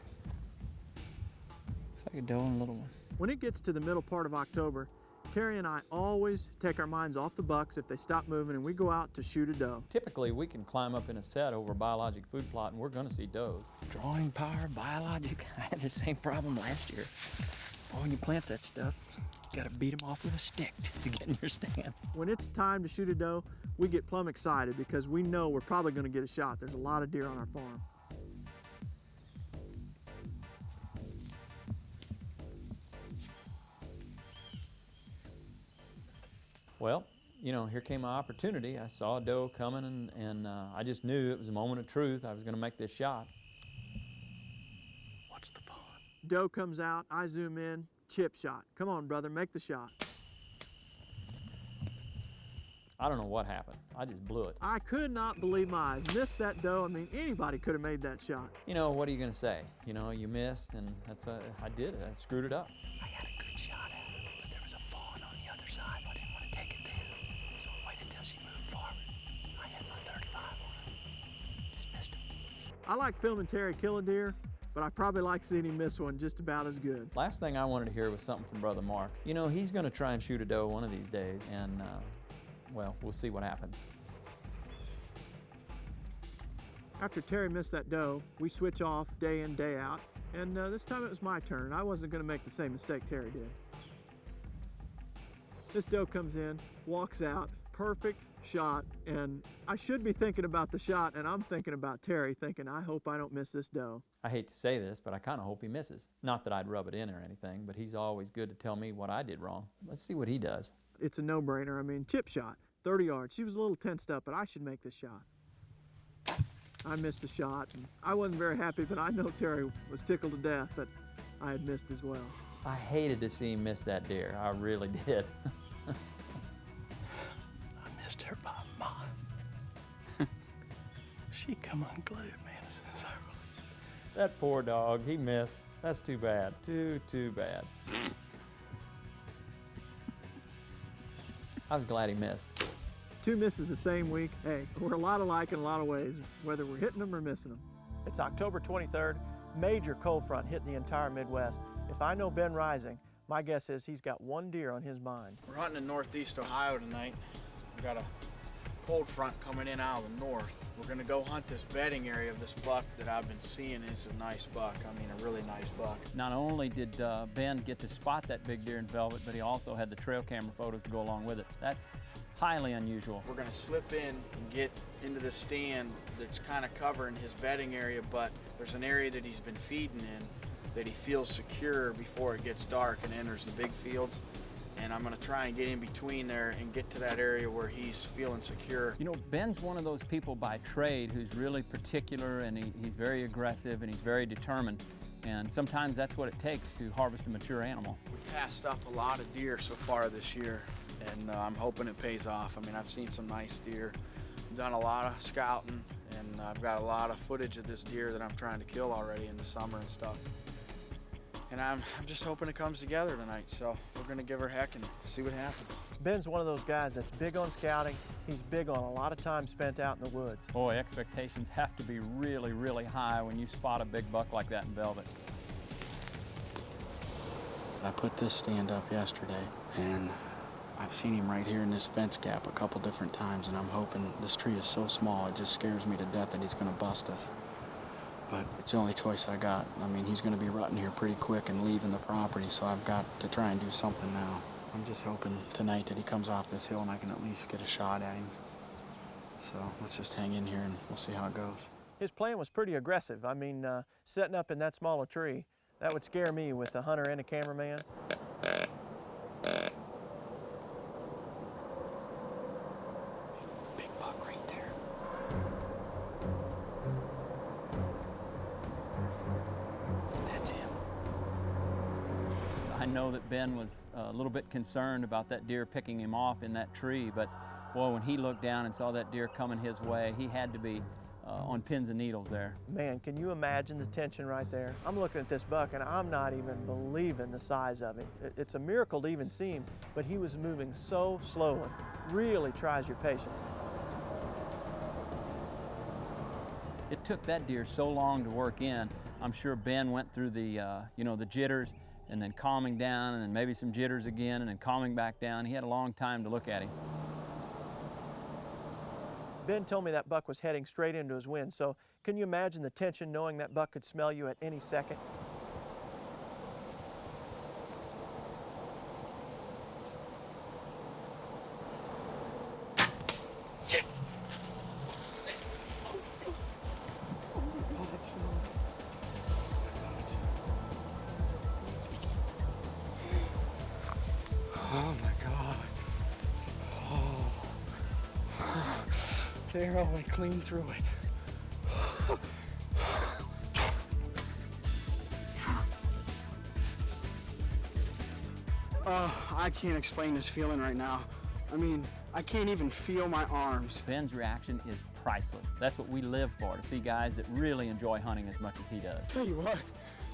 E: Looks like a doe and a little one.
A: When it gets to the middle part of October, Terry and I always take our minds off the bucks if they stop moving, and we go out to shoot a doe.
B: Typically, we can climb up in a set over a biologic food plot, and we're gonna see does.
E: Drawing power, biologic. I had the same problem last year. Boy, when you plant that stuff, you gotta beat them off with a stick to get in your stand.
A: When it's time to shoot a doe, we get plumb excited because we know we're probably gonna get a shot. There's a lot of deer on our farm.
B: Well, you know, here came my opportunity. I saw a doe coming, and I just knew it was a moment of truth. I was gonna make this shot.
E: What's the pond?
A: Doe comes out, I zoom in, chip shot. Come on, brother, make the shot.
B: I don't know what happened. I just blew it.
A: I could not believe my eyes. Missed that doe. I mean, anybody could have made that shot.
B: You know, what are you gonna say? You know, you missed, and that's I did it. I screwed it up.
E: I had a good shot at it, but there was a fawn on the other side. I didn't want to take it there, so I waited until she moved forward. I had my 35 on it. Just missed him.
A: I like filming Terry kill a deer, but I probably like seeing him miss one just about as good.
B: Last thing I wanted to hear was something from Brother Mark. You know, he's gonna try and shoot a doe one of these days, and well, we'll see what happens.
A: After Terry missed that doe, we switch off day in, day out, and this time it was my turn. I wasn't gonna make the same mistake Terry did. This doe comes in, walks out, perfect shot, and I should be thinking about the shot, and I'm thinking about Terry, thinking, I hope I don't miss this doe.
B: I hate to say this, but I kind of hope he misses. Not that I'd rub it in or anything, but he's always good to tell me what I did wrong. Let's see what he does.
A: It's a no-brainer. I mean, chip shot, 30 yards. She was a little tensed up, but I should make this shot. I missed the shot, and I wasn't very happy, but I know Terry was tickled to death that I had missed as well.
B: I hated to see him miss that deer. I really did.
E: I missed her by a mile. She come unglued, man, as soon as I released.
B: That poor dog, he missed. That's too bad. Too bad. I was glad he missed.
A: 2 misses the same week. Hey, we're a lot alike in a lot of ways, whether we're hitting them or missing them. It's October 23rd. Major cold front hit the entire Midwest. If I know Ben Rising, my guess is he's got one deer on his mind.
E: We're hunting in northeast Ohio tonight. We got a cold front coming in out of the north. We're gonna go hunt this bedding area of this buck that I've been seeing. It's a nice buck. I mean, a really nice buck.
B: Not only did Ben get to spot that big deer in velvet, but he also had the trail camera photos to go along with it. That's highly unusual.
E: We're gonna slip in and get into the stand that's kind of covering his bedding area, but there's an area that he's been feeding in that he feels secure before it gets dark and enters the big fields. And I'm gonna try and get in between there and get to that area where he's feeling secure.
B: You know, Ben's one of those people by trade who's really particular, and he's very aggressive and he's very determined. And sometimes that's what it takes to harvest a mature animal.
E: We've passed up a lot of deer so far this year, and I'm hoping it pays off. I mean, I've seen some nice deer, done a lot of scouting, and I've got a lot of footage of this deer that I'm trying to kill already in the summer and stuff. And I'm just hoping it comes together tonight, so we're gonna give her heck and see what happens.
A: Ben's one of those guys that's big on scouting. He's big on a lot of time spent out in the woods.
B: Boy, expectations have to be really, really high when you spot a big buck like that in velvet.
E: I put this stand up yesterday, and I've seen him right here in this fence gap a couple different times, and I'm hoping this tree is so small, it just scares me to death that he's gonna bust us. but it's the only choice I got. I mean, he's going to be rutting here pretty quick and leaving the property, so I've got to try and do something now. I'm just hoping tonight that he comes off this hill and I can at least get a shot at him. So let's just hang in here and we'll see how it goes.
A: His plan was pretty aggressive. I mean, setting up in that small a tree, that would scare me with a hunter and a cameraman.
E: Big buck right there. That's him.
B: I know that Ben was a little bit concerned about that deer picking him off in that tree, but boy, when he looked down and saw that deer coming his way, he had to be on pins and needles there.
A: Man, can you imagine the tension right there? I'm looking at this buck and I'm not even believing the size of him. It's a miracle to even see him, but he was moving so slowly. Really tries your patience.
B: It took that deer so long to work in. I'm sure Ben went through the, the jitters and then calming down and then maybe some jitters again and then calming back down. He had a long time to look at him.
A: Ben told me that buck was heading straight into his wind, so can you imagine the tension knowing that buck could smell you at any second?
E: Oh my God. Oh. There, I went clean through it. I can't explain this feeling right now. I mean, I can't even feel my arms.
B: Ben's reaction is priceless. That's what we live for, to see guys that really enjoy hunting as much as he does.
E: Tell you what,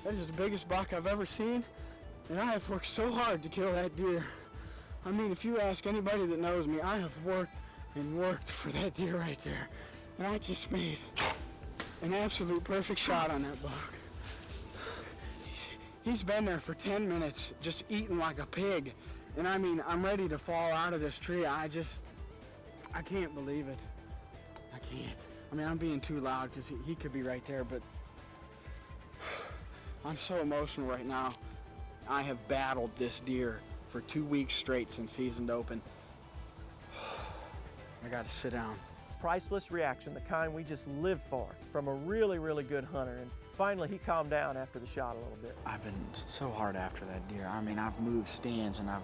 E: that is the biggest buck I've ever seen, and I have worked so hard to kill that deer. I mean, if you ask anybody that knows me, I have worked and worked for that deer right there. And I just made an absolute perfect shot on that buck. He's been there for 10 minutes, just eating like a pig. And I mean, I'm ready to fall out of this tree. I can't believe it. I can't. I mean, I'm being too loud because he could be right there, but I'm so emotional right now. I have battled this deer for 2 weeks straight since season open. I gotta sit down.
A: Priceless reaction, the kind we just live for, from a really, really good hunter. And finally, he calmed down after the shot a little bit.
E: I've been so hard after that deer. I mean, I've moved stands and I've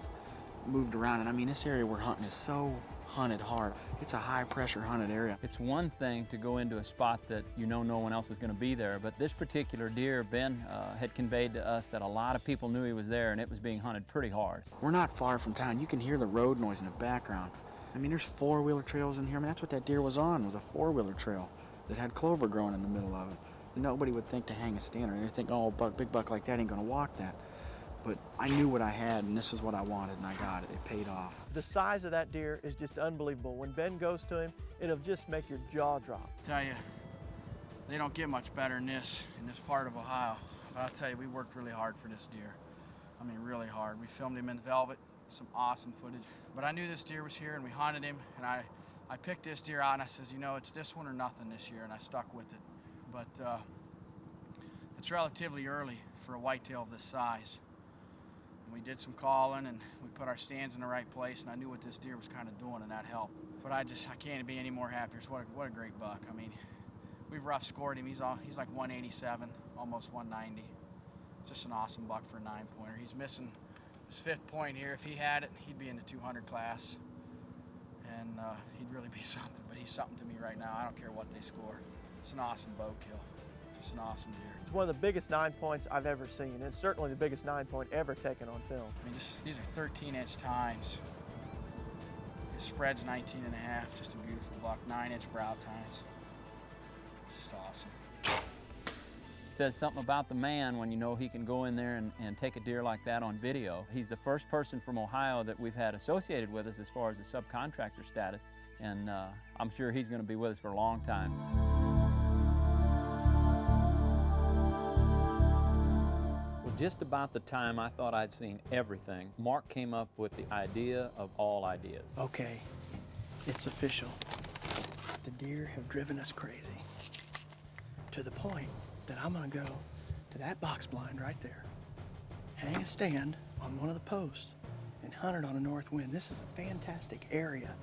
E: moved around. And I mean, this area we're hunting is so hunted hard. It's a high pressure hunted area.
B: It's one thing to go into a spot that you know no one else is going to be there, but this particular deer, Ben had conveyed to us that a lot of people knew he was there and it was being hunted pretty hard.
E: We're not far from town. You can hear the road noise in the background. I mean, there's four-wheeler trails in here. I mean, that's what that deer was on, was a four-wheeler trail that had clover growing in the middle of it. Nobody would think to hang a stand or think, oh, big buck like that ain't gonna walk that. But I knew what I had, and this is what I wanted, and I got it. It paid off.
A: The size of that deer is just unbelievable. When Ben goes to him, it'll just make your jaw drop.
E: I tell you, they don't get much better than this in this part of Ohio. But I'll tell you, we worked really hard for this deer. I mean, really hard. We filmed him in velvet, some awesome footage. But I knew this deer was here, and we hunted him, and I picked this deer out, and I says, you know, it's this one or nothing this year, and I stuck with it. But it's relatively early for a whitetail of this size. And we did some calling, and we put our stands in the right place, and I knew what this deer was kind of doing, and that helped. But I can't be any more happier. What a great buck. I mean, we've rough scored him. He's like 187, almost 190. Just an awesome buck for a 9-pointer. He's missing his 5th point here. If he had it, he'd be in the 200 class. And he'd really be something, but he's something to me right now. I don't care what they score. It's an awesome bow kill. Just an awesome deer.
A: It's one of the biggest 9 points I've ever seen, and certainly the biggest 9-point ever taken on film.
E: I mean, these are 13-inch tines. His spread's 19 and a half, just a beautiful buck. 9-inch brow tines. It's just awesome.
B: Says something about the man when you know he can go in there and take a deer like that on video. He's the first person from Ohio that we've had associated with us as far as the subcontractor status, and I'm sure he's going to be with us for a long time. Well, just about the time I thought I'd seen everything, Mark came up with the idea of all ideas.
I: Okay, it's official. The deer have driven us crazy, to the point that I'm gonna go to that box blind right there, hang a stand on one of the posts, and hunt it on a north wind. This is a fantastic area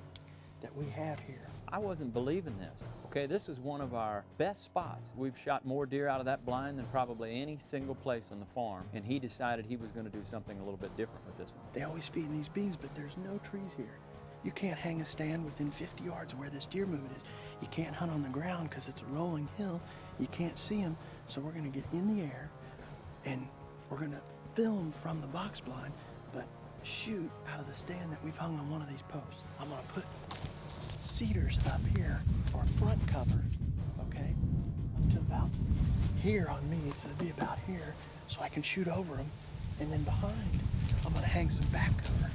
I: that we have here.
B: I wasn't believing this. Okay, this was one of our best spots. We've shot more deer out of that blind than probably any single place on the farm, and he decided he was going to do something a little bit different with this one.
I: They always feed in these beans, but there's no trees here. You can't hang a stand within 50 yards of where this deer movement is. You can't hunt on the ground because it's a rolling hill. You can't see him, so we're going to get in the air, and we're going to film from the box blind, but shoot out of the stand that we've hung on one of these posts. I'm going to put cedars up here for front cover, okay? Up to about here on me, so it'd be about here, so I can shoot over them. And then behind, I'm gonna hang some back cover,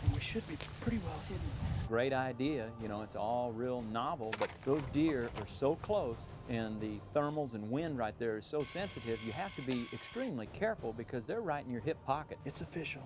I: and we should be pretty well hidden.
B: Great idea, you know, it's all real novel, but those deer are so close, and the thermals and wind right there is so sensitive, you have to be extremely careful because they're right in your hip pocket.
I: It's official.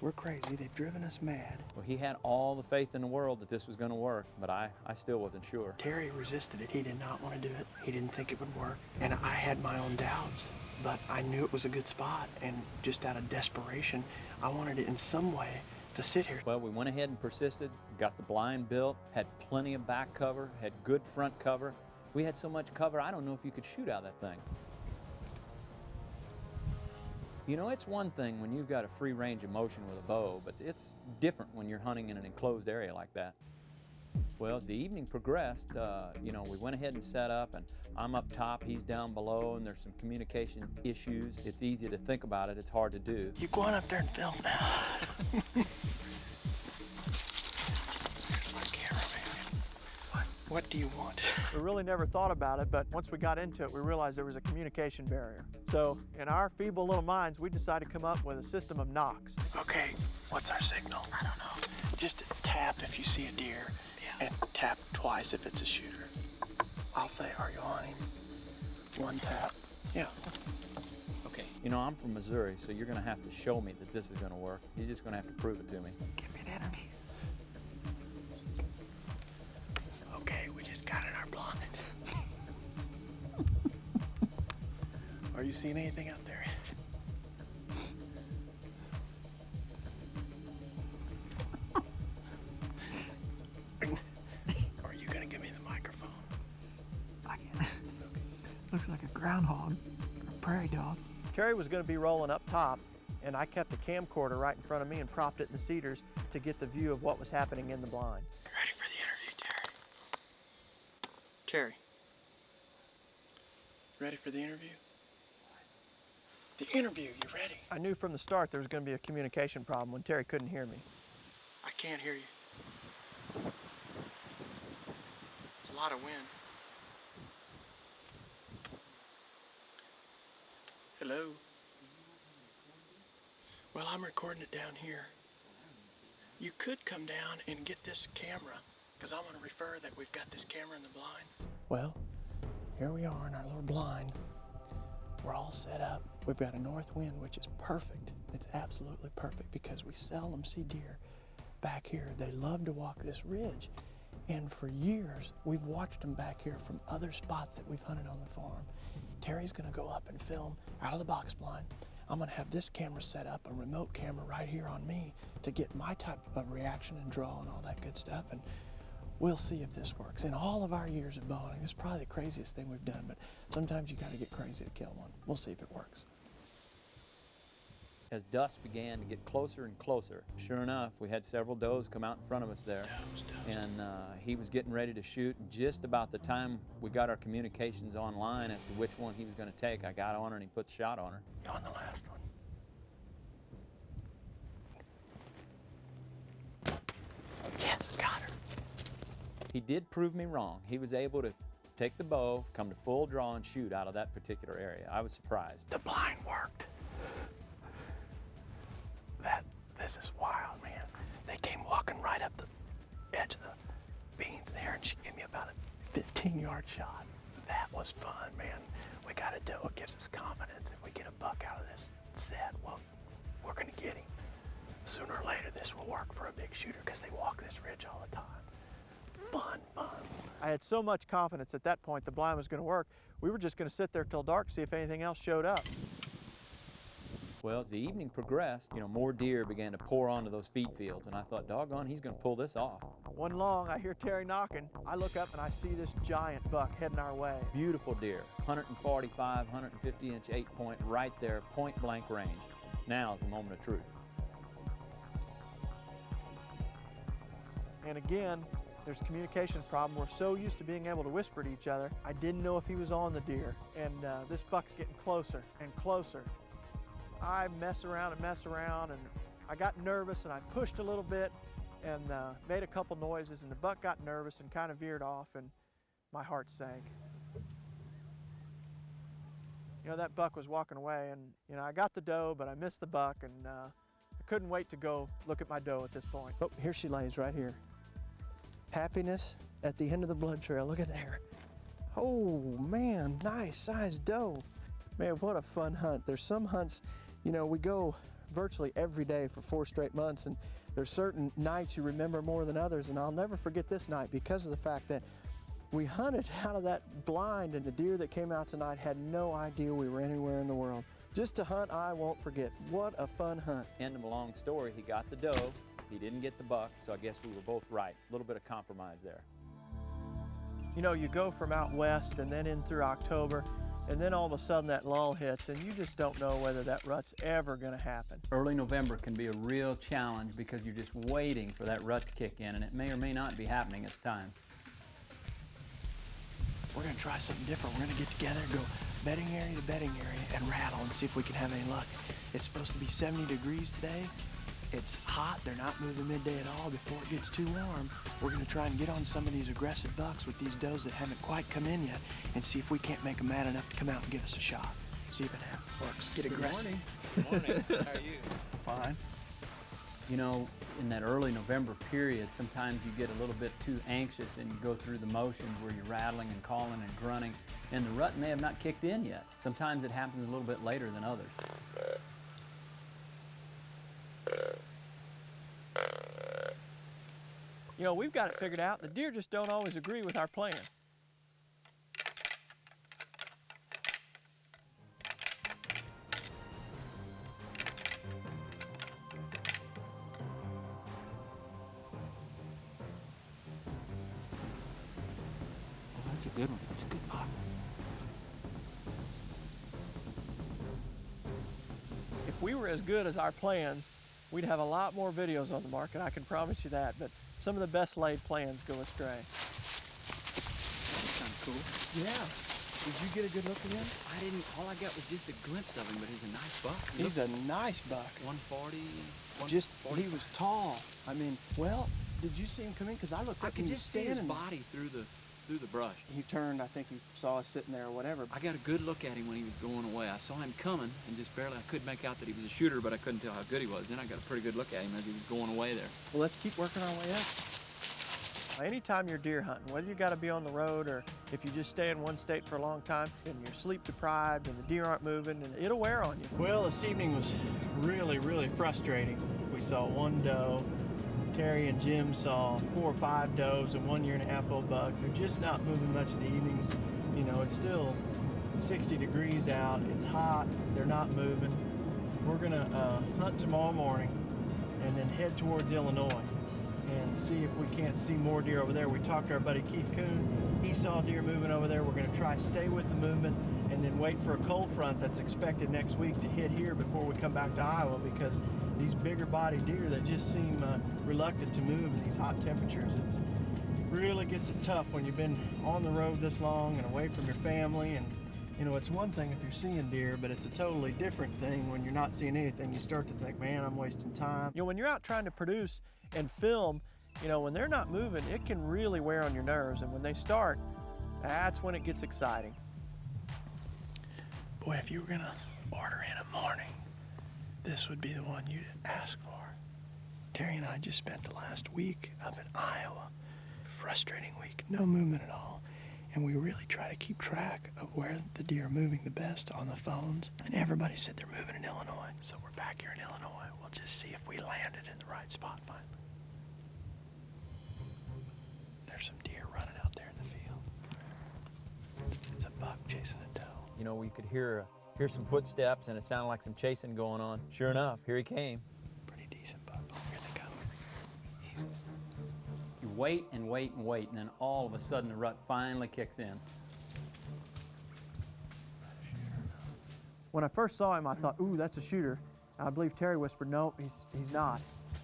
I: We're crazy. They've driven us mad.
B: Well, he had all the faith in the world that this was going to work, but I still wasn't sure.
I: Terry resisted it. He did not want to do it. He didn't think it would work. And I had my own doubts, but I knew it was a good spot. And just out of desperation, I wanted it in some way to sit here.
B: Well, we went ahead and persisted, got the blind built, had plenty of back cover, had good front cover. We had so much cover, I don't know if you could shoot out of that thing. You know, it's one thing when you've got a free range of motion with a bow, but it's different when you're hunting in an enclosed area like that. Well, as the evening progressed, you know, we went ahead and set up, and I'm up top, he's down below, and there's some communication issues. It's easy to think about it, it's hard to do.
I: You go on up there and film now. What do you want?
A: We really never thought about it, but once we got into it, we realized there was a communication barrier. So in our feeble little minds, we decided to come up with a system of knocks.
I: Okay, what's our signal? I don't know. Just tap if you see a deer, and tap twice if it's a shooter. I'll say, are you on him? One tap. Yeah.
B: Okay. You know, I'm from Missouri, so you're gonna have to show me that this is gonna work. You're just gonna have to prove it to me.
I: Give me an enemy. Okay, we just got in our blind. Are you seeing anything out there? Are you gonna give me the microphone?
A: I can't. Looks like a groundhog or a prairie dog. Terry was gonna be rolling up top, and I kept the camcorder right in front of me and propped it in the cedars to get the view of what was happening in the blind.
I: Ready for the interview, Terry? Terry, ready for the interview? The interview, you ready?
A: I knew from the start there was going to be a communication problem when Terry couldn't hear me.
I: I can't hear you. A lot of wind. Hello? Well, I'm recording it down here. You could come down and get this camera, because I'm going to refer that we've got this camera in the blind. Well, here we are in our little blind. We're all set up. We've got a north wind, which is perfect. It's absolutely perfect because we seldom see deer back here. They love to walk this ridge. And for years, we've watched them back here from other spots that we've hunted on the farm. Terry's gonna go up and film out of the box blind. I'm gonna have this camera set up, a remote camera right here on me to get my type of reaction and draw and all that good stuff. And we'll see if this works. In all of our years of bow hunting, it's probably the craziest thing we've done, but sometimes you gotta get crazy to kill one. We'll see if it works.
B: As dusk began to get closer and closer, sure enough, we had several does come out in front of us there. And he was getting ready to shoot. And just about the time we got our communications online as to which one he was going to take, I got on her and he put the shot on her.
I: On the last one. Yes, got her.
B: He did prove me wrong. He was able to take the bow, come to full draw, and shoot out of that particular area. I was surprised.
I: The blind worked. This is wild, man. They came walking right up the edge of the beans there, and she gave me about a 15-yard shot. That was fun, man. We got to do it. Gives us confidence. If we get a buck out of this set, well, we're going to get him. Sooner or later, this will work for a big shooter because they walk this ridge all the time. fun.
A: I had so much confidence at that point the blind was going to work. We were just going to sit there till dark, see if anything else showed up.
B: Well, as the evening progressed, more deer began to pour onto those feed fields, and I thought, doggone, he's going to pull this off.
A: One long, I hear Terry knocking. I look up and I see this giant buck heading our way.
B: Beautiful deer, 145, 150-inch 8-point, right there, point-blank range. Now is the moment of truth.
A: And again, there's a communication problem. We're so used to being able to whisper to each other. I didn't know if he was on the deer. And this buck's getting closer and closer. I mess around, and I got nervous, and I pushed a little bit and made a couple noises, and the buck got nervous and kind of veered off, and my heart sank. That buck was walking away, and I got the doe, but I missed the buck, and I couldn't wait to go look at my doe at this point.
I: Oh, here she lays right here. Happiness at the end of the blood trail. Look at there. Oh man, nice sized doe. Man, what a fun hunt. There's some hunts, we go virtually every day for 4 straight months, and there's certain nights you remember more than others, and I'll never forget this night because of the fact that we hunted out of that blind, and the deer that came out tonight had no idea we were anywhere in the world. Just a hunt I won't forget. What a fun hunt.
B: End of a long story, he got the doe, he didn't get the buck, so I guess we were both right. A little bit of compromise there.
A: You go from out west and then in through October, and then all of a sudden that lull hits, and you just don't know whether that rut's ever going to happen.
B: Early November can be a real challenge because you're just waiting for that rut to kick in, and it may or may not be happening at the time.
I: We're going to try something different. We're going to get together, go bedding area to bedding area, and rattle and see if we can have any luck. It's supposed to be 70 degrees today. It's hot. They're not moving midday at all before it gets too warm. We're going to try and get on some of these aggressive bucks with these does that haven't quite come in yet and see if we can't make them mad enough to come out and give us a shot. See if it works. Get aggressive.
D: Good morning. How are you?
I: Fine.
B: In that early November period, sometimes you get a little bit too anxious and you go through the motions where you're rattling and calling and grunting, and the rut may have not kicked in yet. Sometimes it happens a little bit later than others.
A: We've got it figured out. The deer just don't always agree with our plan.
B: That's a good one. That's a good buck.
A: If we were as good as our plans, we'd have a lot more videos on the market, I can promise you that, but some of the best laid plans go astray.
D: That's kind of cool.
A: Yeah. Did you get a good look at him?
D: I didn't. All I got was just a glimpse of him, but he's a nice buck.
I: He's a nice buck.
D: 140.
I: He was tall. I mean, well, did you see him come in? Because I looked up
D: I could
I: and he was
D: just see his
I: standing.
D: body through the brush.
I: He turned. I think he saw us sitting there or whatever.
D: I got a good look at him when he was going away. I saw him coming and just barely, I couldn't make out that he was a shooter, but I couldn't tell how good he was. Then I got a pretty good look at him as he was going away there.
A: Well, let's keep working our way up. Anytime you're deer hunting, whether you got to be on the road or if you just stay in one state for a long time and you're sleep deprived and the deer aren't moving, and it'll wear on you. Well, this evening was really, really frustrating. We saw one doe. Terry and Jim saw 4 or 5 does and 1 1.5-year-old buck. They're just not moving much in the evenings. It's still 60 degrees out. It's hot. They're not moving. We're gonna hunt tomorrow morning and then head towards Illinois and see if we can't see more deer over there. We talked to our buddy Keith Kuhn. He saw deer moving over there. We're gonna try stay with the movement and then wait for a cold front that's expected next week to hit here before we come back to Iowa, because these bigger body deer that just seem reluctant to move in these hot temperatures. It really gets it tough when you've been on the road this long and away from your family. And it's one thing if you're seeing deer, but it's a totally different thing when you're not seeing anything. You start to think, man, I'm wasting time. When you're out trying to produce and film, when they're not moving, it can really wear on your nerves. And when they start, that's when it gets exciting.
I: Boy, if you were gonna order in a morning, this would be the one you'd ask for. Terry and I just spent the last week up in Iowa. Frustrating week, no movement at all. And we really try to keep track of where the deer are moving the best on the phones. And everybody said they're moving in Illinois. So we're back here in Illinois. We'll just see if we landed in the right spot finally. There's There's some deer running out there in the field. It's a buck chasing a doe.
D: You know, we could hear some footsteps, and it sounded like some chasing going on. Sure enough, here he came.
I: Pretty decent buck. Here they come. Easy.
B: You wait and wait and wait, and then all of a sudden the rut finally kicks in.
A: When I first saw him, I thought, ooh, that's a shooter. I believe Terry whispered, no, he's not.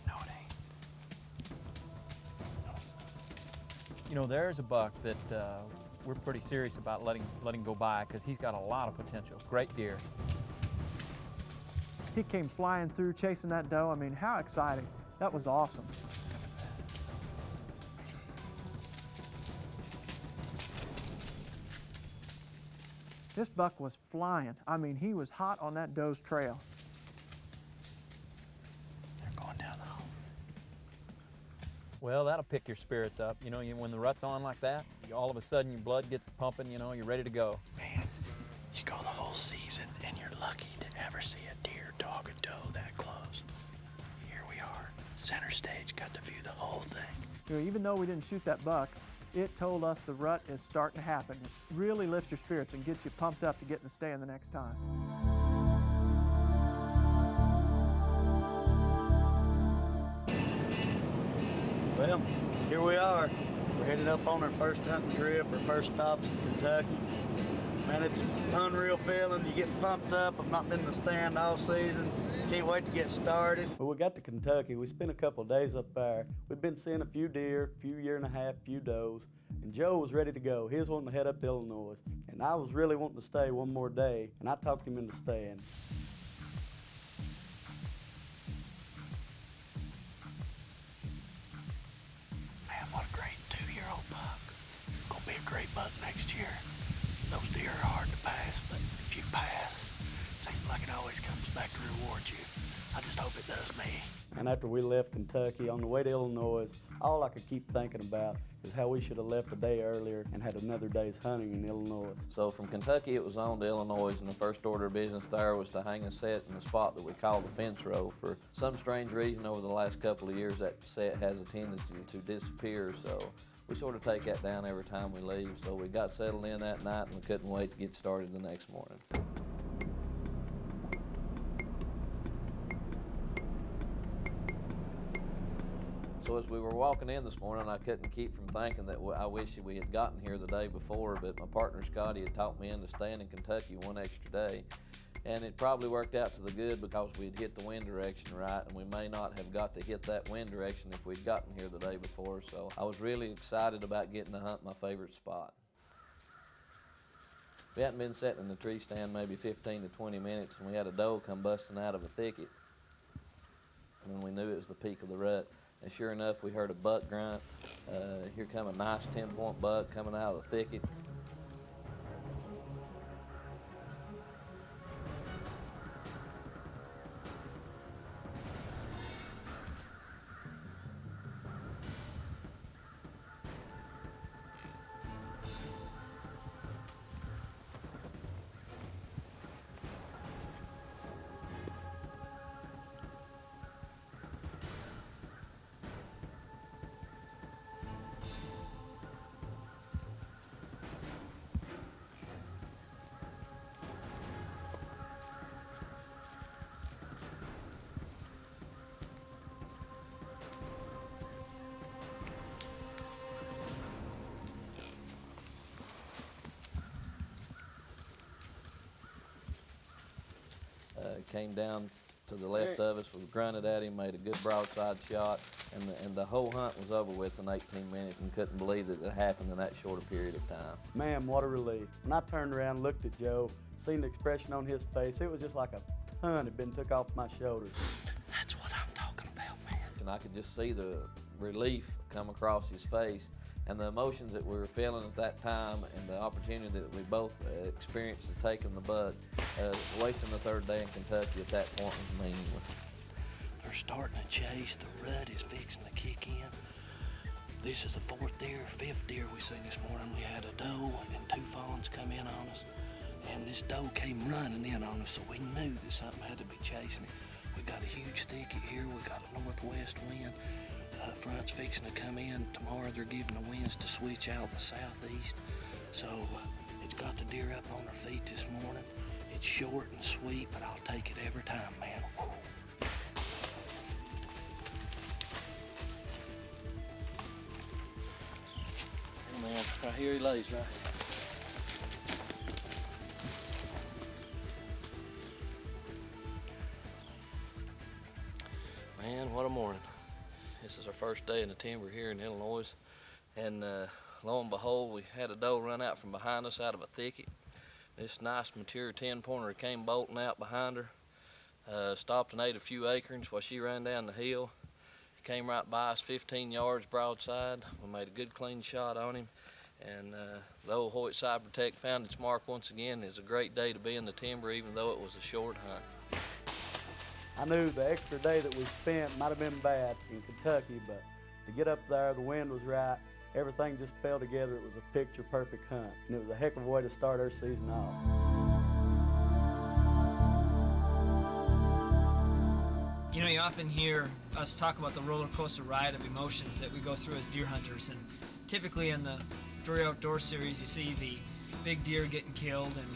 I: No, it ain't. No, it's not.
B: You know, there's a buck that we're pretty serious about letting go by because he's got a lot of potential. Great deer.
A: He came flying through chasing that doe. I mean, how exciting. That was awesome. This buck was flying. I mean, he was hot on that doe's trail.
I: They're going down the hole.
D: Well, that'll pick your spirits up. You know, when the rut's on like that, all of a sudden your blood gets pumping, you know, you're ready to go.
I: Man, you go the whole season and you're lucky to ever see a deer, dog, a doe that close. Here we are, center stage, got to view the whole thing.
A: You know, even though we didn't shoot that buck, it told us the rut is starting to happen. It really lifts your spirits and gets you pumped up to get in the stand the next time.
O: Well, here we are. We're headed up on our first hunting trip, our first stops in Kentucky. Man, it's an unreal feeling. You get pumped up. I've not been in the stand all season. Can't wait to get started. Well, we got to Kentucky. We spent a couple of days up there. We've been seeing a few deer, a few year and a half, few does. And Joe was ready to go. He was wanting to head up to Illinois. And I was really wanting to stay one more day, and I talked him into staying.
I: Man, what a great 2-year-old buck. Gonna be a great buck next year. Those deer are hard to pass, but if you pass, it seems like it always comes back to reward you. I just hope it does me.
O: And after we left Kentucky, on the way to Illinois, all I could keep thinking about is how we should have left a day earlier and had another day's hunting in Illinois.
P: So from Kentucky, it was on to Illinois, and the first order of business there was to hang a set in the spot that we call the fence row. For some strange reason, over the last couple of years, that set has a tendency to disappear, so we sort of take that down every time we leave. So we got settled in that night, and we couldn't wait to get started the next morning. So as we were walking in this morning, I couldn't keep from thinking that I wish we had gotten here the day before, but my partner Scotty had talked me into staying in Kentucky one extra day. And it probably worked out to the good because we'd hit the wind direction right, and we may not have got to hit that wind direction if we'd gotten here the day before. So I was really excited about getting to hunt my favorite spot. We hadn't been sitting in the tree stand maybe 15 to 20 minutes, and we had a doe come busting out of a thicket. And we knew it was the peak of the rut. And sure enough, we heard a buck grunt. Here come a nice 10-point buck coming out of the thicket. Came down to the left of us, we grunted at him, made a good broadside shot, and the whole hunt was over with in 18 minutes, and couldn't believe that it happened in that short a period of time.
O: Man, what a relief. When I turned around, looked at Joe, seen the expression on his face, it was just like a ton had been took off my shoulders.
I: That's what I'm talking about, man.
P: And I could just see the relief come across his face, and the emotions that we were feeling at that time, and the opportunity that we both experienced to taking the buck. Wasting the third day in Kentucky at that point was meaningless.
I: They're starting to chase. The rut is fixing to kick in. This is the fifth deer we seen this morning. We had a doe and 2 fawns come in on us, and this doe came running in on us, so we knew that something had to be chasing it. We got a huge thicket here. We got a northwest wind.
Q: front's fixing to come in. Tomorrow they're giving the winds to switch out the southeast. So it's got the deer up on their feet this morning. It's short and sweet, but I'll take it every time, man. Whew. Oh, man, right here he lays, right here. Man, what a morning. This is our first day in the timber here in Illinois, and lo and behold, we had a doe run out from behind us out of a thicket. This nice mature 10-pointer came bolting out behind her, stopped and ate a few acorns while she ran down the hill. Came right by us 15 yards broadside. We made a good clean shot on him, and the old Hoyt Side Protect found its mark once again. It's a great day to be in the timber, even though it was a short hunt.
O: I knew the extra day that we spent might have been bad in Kentucky, but to get up there, the wind was right, everything just fell together. It was a picture-perfect hunt, and it was a heck of a way to start our season off.
R: You know, you often hear us talk about the roller coaster ride of emotions that we go through as deer hunters, and typically in the Drury Outdoors series, you see the big deer getting killed, and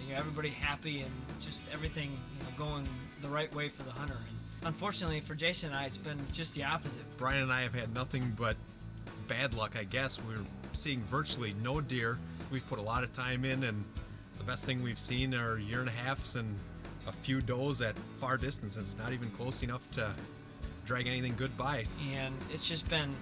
R: you know, everybody happy and just everything going the right way for the hunter. And unfortunately for Jason and I, it's been just the opposite.
S: Brian and I have had nothing but bad luck, I guess. We're seeing virtually no deer. We've put a lot of time in, and the best thing we've seen are 1.5 years and a few does at far distances. It's not even close enough to drag anything good by.
R: And it's just been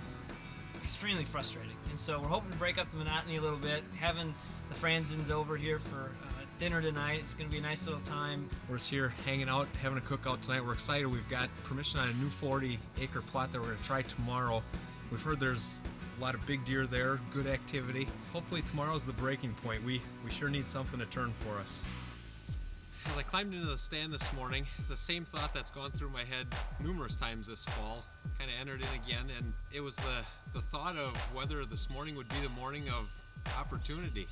R: extremely frustrating. And so we're hoping to break up the monotony a little bit, having the Franzens over here for dinner tonight. It's going to be a nice little time.
S: We're just here hanging out, having a cookout tonight. We're excited. We've got permission on a new 40-acre plot that we're going to try tomorrow. We've heard there's a lot of big deer there, good activity. Hopefully tomorrow's the breaking point. We sure need something to turn for us. As I climbed into the stand this morning, the same thought that's gone through my head numerous times this fall kind of entered in again, and it was the thought of whether this morning would be the morning of opportunity.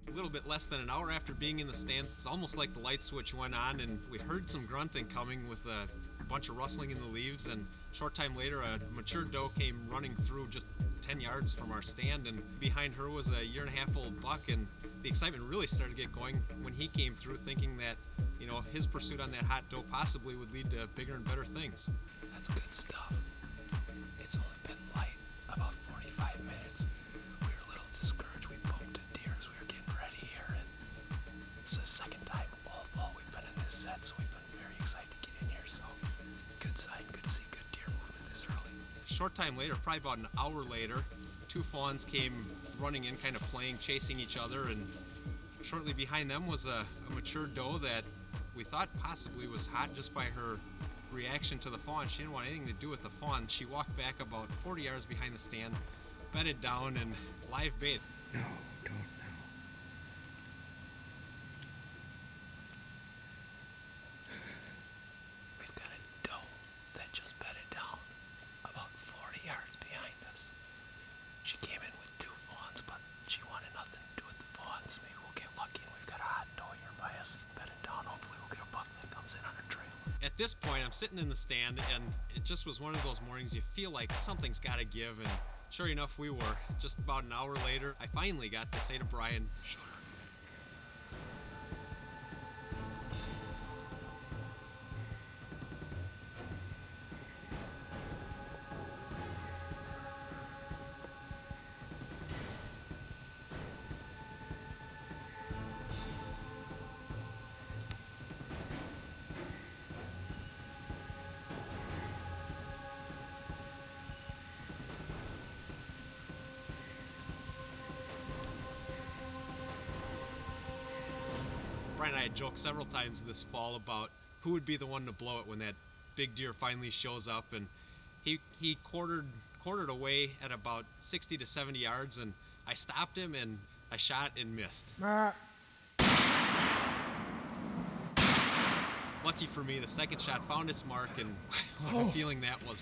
S: A little bit less than an hour after being in the stand, it's almost like the light switch went on, and we heard some grunting coming with a bunch of rustling in the leaves, and a short time later a mature doe came running through just 10 yards from our stand, and behind her was a 1.5-year-old buck, and the excitement really started to get going when he came through, thinking that, you know, his pursuit on that hot doe possibly would lead to bigger and better things.
N: That's good stuff. It's only been light about 45 minutes. We were a little discouraged. We bumped a deer as we were getting ready here, and it's the second time all fall we've been in this set, so we've been very excited to get in here. So good sign, good to see good deer movement this early.
S: A short time later, probably about an hour later, 2 fawns came running in, kind of playing, chasing each other, and shortly behind them was a mature doe that we thought possibly was hot just by her reaction to the fawn. She didn't want anything to do with the fawn. She walked back about 40 yards behind the stand, bedded down, and live bait.
N: No, don't know. We've got a doe that just bedded down about 40 yards behind us. She came in with 2 fawns, but she wanted nothing to do with the fawns. Maybe we'll get lucky and we've got a hot doe here by us bedded down. Hopefully we'll get a buck that comes in on a trail.
S: At this point, I'm sitting in the stand, and it just was one of those mornings you feel like something's got to give, and sure enough, we were. Just about an hour later, I finally got to say to Brian, "Shoot her." Brian and I had joked several times this fall about who would be the one to blow it when that big deer finally shows up, and he quartered away at about 60 to 70 yards, and I stopped him and I shot and missed. Lucky for me, the second shot found its mark, and what a feeling that was.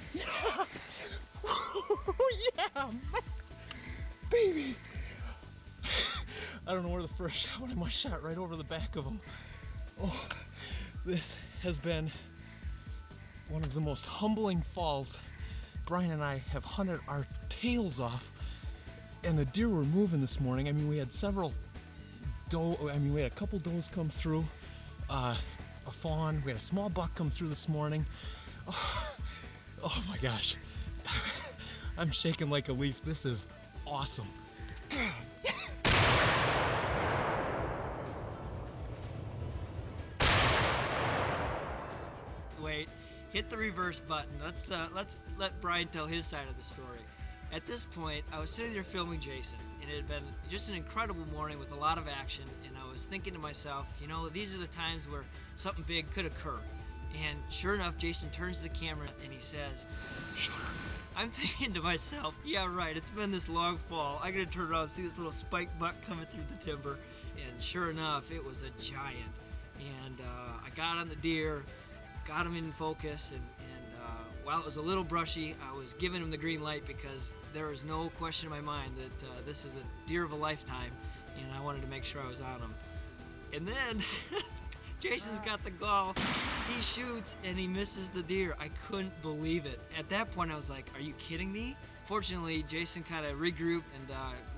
N: Yeah, baby. I don't know where the first shot went. I must shot right over the back of him. Oh, this has been one of the most humbling falls
S: Brian and I have hunted our tails off, and the deer were moving this morning. I mean, we had several we had a couple does come through, a fawn, we had a small buck come through this morning. Oh my gosh. I'm shaking like a leaf. This is awesome.
R: Wait, hit the reverse button. Let's let Brian tell his side of the story. At this point, I was sitting there filming Jason, and it had been just an incredible morning with a lot of action, and I was thinking to myself, you know, these are the times where something big could occur. And sure enough, Jason turns to the camera and he says, "Shooter." I'm thinking to myself, yeah, right, it's been this long fall. I'm gonna turn around and see this little spike buck coming through the timber. And sure enough, it was a giant. And I got on the deer, got him in focus, and while it was a little brushy, I was giving him the green light because there was no question in my mind that this is a deer of a lifetime, and I wanted to make sure I was on him. And then Jason's got the gall. He shoots and he misses the deer. I couldn't believe it. At that point, I was like, are you kidding me? Fortunately, Jason kind of regrouped and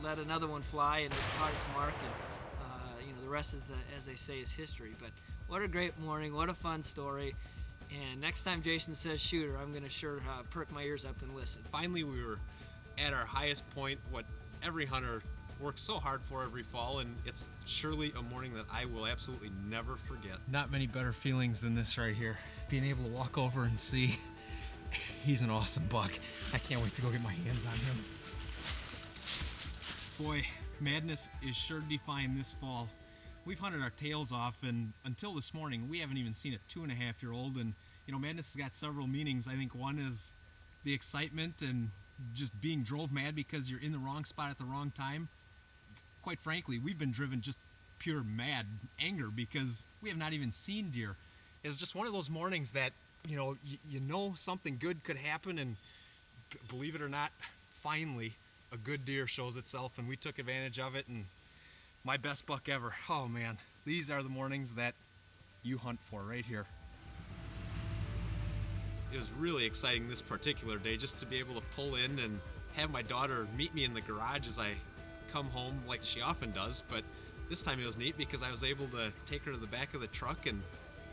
R: let another one fly, and it caught its mark. And you know, the rest is, as they say, is history. But what a great morning. What a fun story. And next time Jason says shooter, I'm going to sure perk my ears up and listen.
S: Finally, we were at our highest point, what every hunter works so hard for every fall, and it's surely a morning that I will absolutely never forget. Not many better feelings than this right here. Being able to walk over and see he's an awesome buck. I can't wait to go get my hands on him. Boy, madness is sure defined this fall. We've hunted our tails off, and until this morning, we haven't even seen a 2.5-year-old. And you know, madness has got several meanings. I think one is the excitement and just being drove mad because you're in the wrong spot at the wrong time. Quite frankly, we've been driven just pure mad anger because we have not even seen deer. It was just one of those mornings that, you know something good could happen, and believe it or not, finally a good deer shows itself, and we took advantage of it. And my best buck ever. Oh man, these are the mornings that you hunt for right here. It was really exciting this particular day just to be able to pull in and have my daughter meet me in the garage as I come home like she often does, but this time it was neat because I was able to take her to the back of the truck and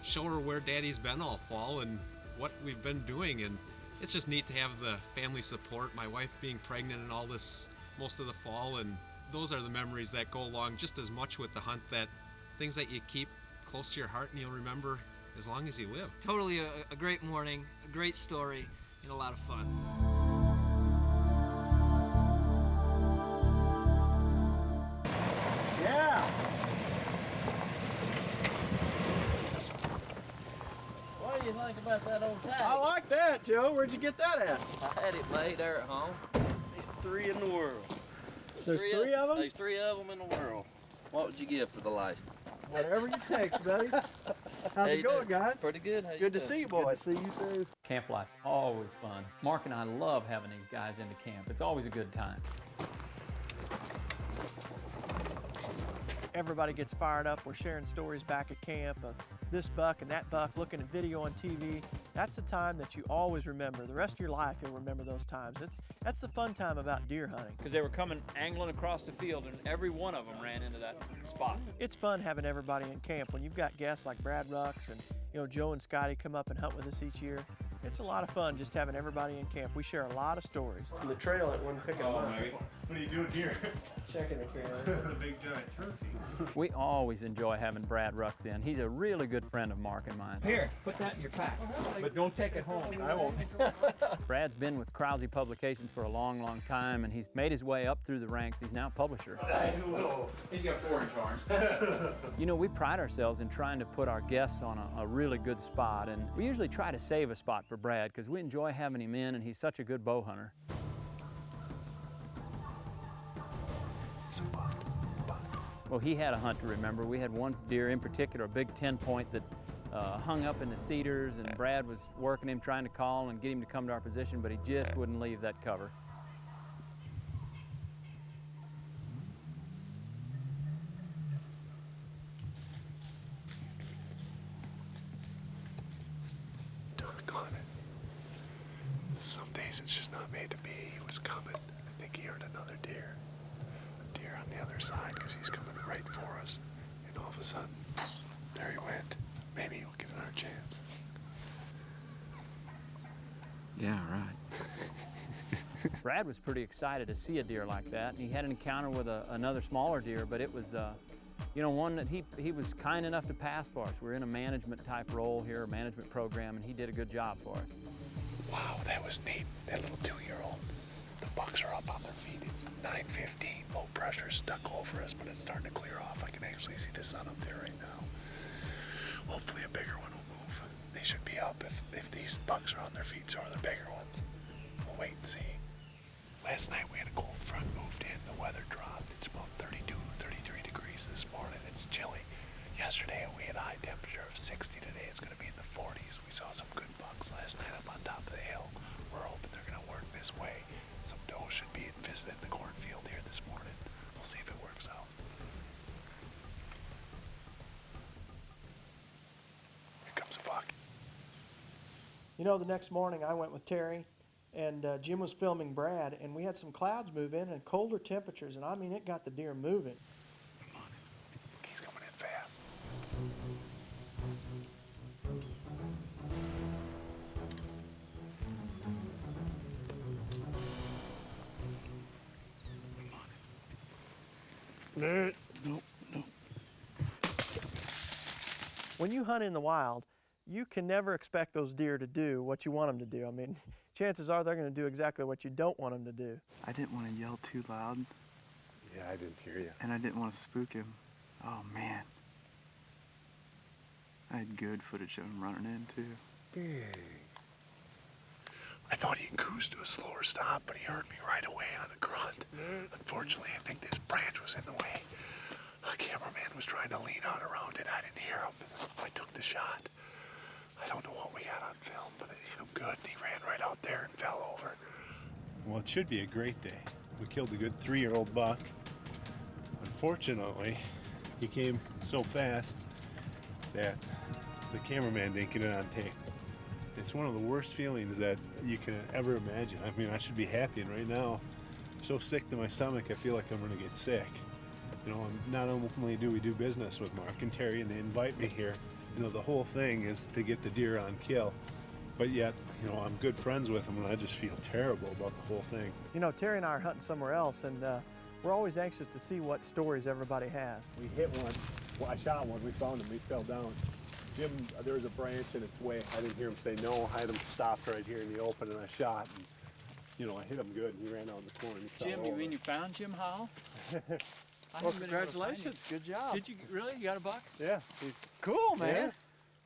S: show her where Daddy's been all fall and what we've been doing. And it's just neat to have the family support, my wife being pregnant and all this most of the fall, and those are the memories that go along just as much with the hunt, that things that you keep close to your heart and you'll remember as long as you live.
R: Totally a great morning, a great story, and a lot of fun.
F: Yeah.
Q: What do you think about that old tag?
F: I like that, Joe. Where'd you get that at?
Q: I had it made there at home. There's 3 in the world.
F: There's 3 of them?
Q: There's 3 of them in the world. What would you give for the last?
F: Whatever you take, buddy. How's it going, guys?
Q: Pretty good.
F: Good to see you, boys. See you too.
B: Camp life's always fun. Mark and I love having these guys into camp. It's always a good time.
A: Everybody gets fired up. We're sharing stories back at camp of this buck and that buck, looking at video on TV. That's a time that you always remember. The rest of your life, you'll remember those times. That's the fun time about deer hunting.
B: Because they were coming angling across the field, and every one of them ran into that spot.
A: It's fun having everybody in camp. When you've got guests like Brad Rucks and Joe and Scotty come up and hunt with us each year, it's a lot of fun just having everybody in camp. We share a lot of stories.
F: On the trail, it wasn't picking them up.
N: What are you doing here?
F: Checking the camera.
N: The big giant turkey.
B: We always enjoy having Brad Rucks in. He's a really good friend of Mark and mine.
D: Here, put that in your pack, but don't take it home.
N: I won't.
B: Brad's been with Krause Publications for a long, long time, and he's made his way up through the ranks. He's now a publisher.
D: He's got 4-inch arms.
B: We pride ourselves in trying to put our guests on a really good spot, and we usually try to save a spot for Brad because we enjoy having him in, and he's such a good bow hunter. Well, he had a hunt to remember. We had one deer in particular, a big 10-point that hung up in the cedars, and Brad was working him, trying to call and get him to come to our position, but he just wouldn't leave that cover.
N: Doggone it. Some days
T: place it's just not made to be. He was coming. I think he heard another deer. A deer on the other side because he's coming right for us. And all of a sudden, there he went. Maybe he'll get another chance.
B: Yeah, right. Brad was pretty excited to see a deer like that. He had an encounter with another smaller deer, but it was, you know, one that he was kind enough to pass for us. We're in a management type role here, a management program, and he did a good job for us.
T: Wow, that was neat. That little 2-year-old. The bucks are up on their feet. It's 9:15. Low pressure stuck over us, but it's starting to clear off. I can actually see the sun up there right now. Hopefully a bigger one will move. They should be up if these bucks are on their feet, so are the bigger ones. We'll wait and see. Last night we had a cold front moved in. The weather dropped. It's about 32, 33 degrees this morning. It's chilly. Yesterday we had a high temperature of 60. Today it's going to be in the 40s. We saw some good bucks last night up on top of the hill. We're hoping they're going to work this way. Some does should be visiting the cornfield here this morning. We'll see if it works out. Here comes a buck.
A: You know, the next morning I went with Terry, and Jim was filming Brad, and we had some clouds move in and colder temperatures, and I mean, it got the deer moving.
T: He's coming in fast.
A: Nope. When you hunt in the wild, you can never expect those deer to do what you want them to do. I mean, chances are they're going to do exactly what you don't want them to do.
U: I didn't want to yell too loud.
T: Yeah, I didn't hear you.
U: And I didn't want to spook him. Oh, man. I had good footage of him running in, too.
T: Dang. I thought he goosed to a slower stop, but he heard me right away on a grunt. Unfortunately, I think this branch was in the way. The cameraman was trying to lean out around it. I didn't hear him. I took the shot. I don't know what we had on film, but it hit him good. He ran right out there and fell over.
V: Well, it should be a great day. We killed a good 3-year-old buck. Unfortunately, he came so fast that the cameraman didn't get it on tape. It's one of the worst feelings that you can ever imagine. I mean, I should be happy, and right now, I'm so sick to my stomach, I feel like I'm gonna get sick. You know, not only do we do business with Mark and Terry, and they invite me here, you know, the whole thing is to get the deer on kill. But yet, you know, I'm good friends with them, and I just feel terrible about the whole thing.
A: You know, Terry and I are hunting somewhere else, and we're always anxious to see what stories everybody has.
V: We hit one. Well, I shot one. We found him. He fell down. Jim, there was a branch in its way. I didn't hear him say no. I had him stopped right here in the open, and I shot. And, you know, I hit him good, and he ran out in the corner. And he
D: Jim,
V: fell
D: you
V: over.
D: mean you found Jim Howell?
A: Well, congratulations. Good job.
D: Did you really? You got a buck?
V: Yeah.
D: Cool, man.
V: Yeah.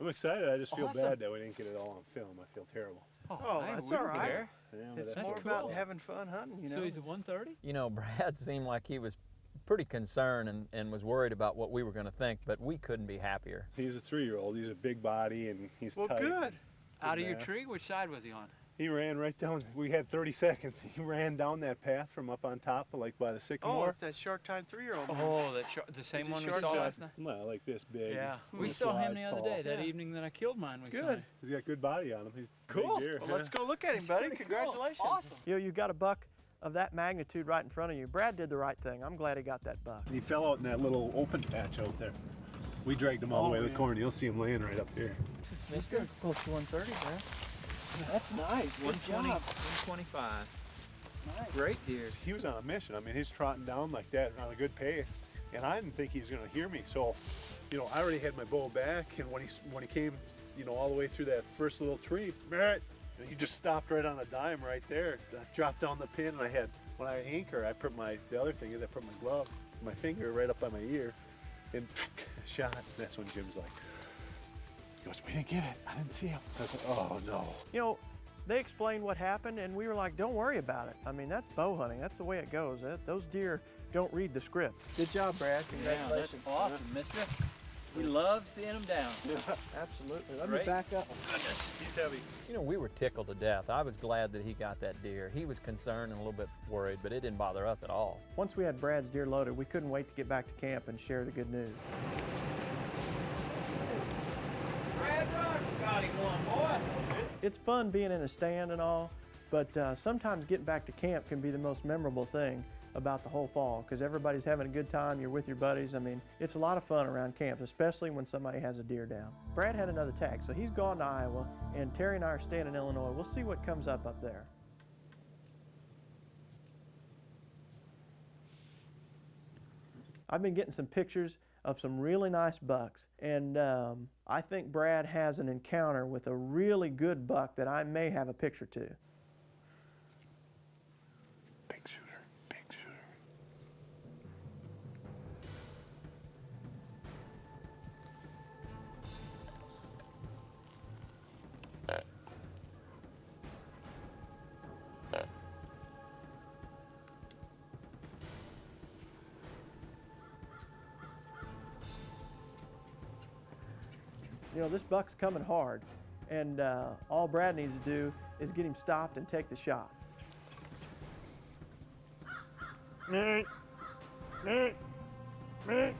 V: I'm excited. I just feel
D: Awesome.
V: bad that we didn't get it all on film. I feel terrible.
A: Oh, that's all right.
V: Yeah,
A: It's
V: but
A: more
V: that's
A: about
V: cool.
A: having fun hunting, you know.
D: So he's a 130?
B: You know, Brad seemed like he was pretty concerned and was worried about what we were going to think, but we couldn't be happier.
V: He's a 3-year-old. He's a big body, and he's
D: Well,
V: tight.
D: good. Out of your
V: mass.
D: tree? Which side was he on?
V: He ran right down. We had 30 seconds. He ran down that path from up on top, like by the
F: Oh,
V: sycamore.
F: it's that Shark Time 3-year-old.
D: Oh, the same one we saw last night?
V: Well, like this big.
D: Yeah. We
V: this
D: saw him
V: wide,
D: the other
V: tall.
D: day, that evening that I killed mine. We saw
F: Good.
D: him.
V: He's got good body on him. He's a
F: Cool.
V: big deer.
F: Well, let's go look at him, buddy. Congratulations.
D: Awesome.
A: You know, you've got a buck of that magnitude right in front of you. Brad did the right thing. I'm glad he got that buck.
V: He fell out in that little open patch out there. We dragged him all the way to the corner. You'll see him laying right up here.
A: That's good. Close to 130, Brad. That's nice. Good
D: 120,
A: job.
D: 125.
A: Nice.
D: Great deer.
V: He was on a mission. I mean, he's trotting down like that on a good pace, and I didn't think he was going to hear me. So, you know, I already had my bow back, and when he came, you know, all the way through that first little tree, he just stopped right on a dime right there. I dropped down the pin, and when I anchor, the other thing is I put my glove, my finger right up by my ear, and shot. That's when Jim's like, he goes, we didn't get it. I didn't see him. I was like, oh no.
A: You know, they explained what happened, and we were like, don't worry about it. I mean, that's bow hunting. That's the way it goes. Those deer don't read the script. Good job, Brad. Congratulations.
D: Yeah, that's awesome, mister. We love seeing them down.
A: Yeah, absolutely. Let
D: Great.
A: me back up.
V: Goodness, he's heavy.
B: You know, we were tickled to death. I was glad that he got that deer. He was concerned and a little bit worried, but it didn't bother us at all.
A: Once we had Brad's deer loaded, we couldn't wait to get back to camp and share the good news.
D: Brad Rock got him one, boy.
A: It's fun being in a stand and all, But sometimes getting back to camp can be the most memorable thing about the whole fall, because everybody's having a good time, you're with your buddies. I mean, it's a lot of fun around camps, especially when somebody has a deer down. Brad had another tag, so he's gone to Iowa, and Terry and I are staying in Illinois. We'll see what comes up there. I've been getting some pictures of some really nice bucks, and I think Brad has an encounter with a really good buck that I may have a picture to.
T: Big shooter, big shooter.
A: You know, this buck's coming hard, and all Brad needs to do is get him stopped and take the shot.
V: Meh. Meh. Meh.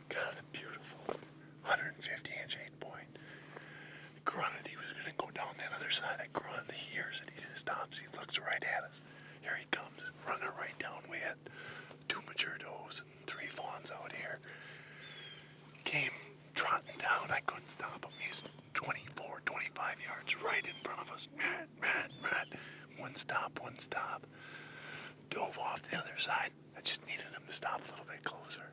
T: God, beautiful. 150-inch 8-point. Grunted he was gonna go down that other side. I grunt. He hears it. He stops. He looks right at us. Here he comes, running right down. We had 2 mature does and 3 fawns out here. Came trotting down. I couldn't stop him. He's 24, 25 yards right in front of us. Matt. One stop. Dove off the other side. I just needed him to stop a little bit closer.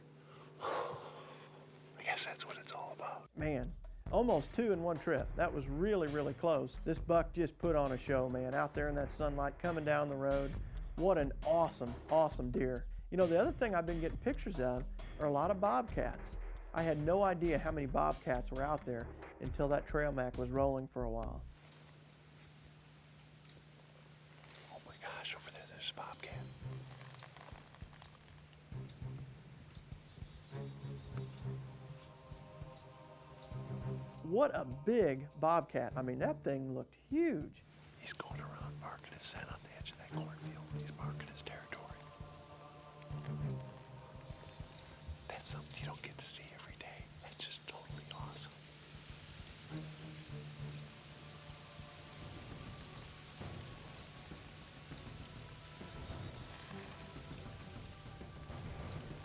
T: I guess that's what it's all about.
A: Man, almost 2 in one trip. That was really, really close. This buck just put on a show, man, out there in that sunlight coming down the road. What an awesome, awesome deer. You know, the other thing I've been getting pictures of are a lot of bobcats. I had no idea how many bobcats were out there until that trail mac was rolling for a while.
T: Oh my gosh, over there's a bobcat.
A: What a big bobcat. I mean, that thing looked huge.
T: He's going around marking his scent on the edge of that cornfield. He's marking his territory. That's something you don't get to see every day. That's just totally awesome.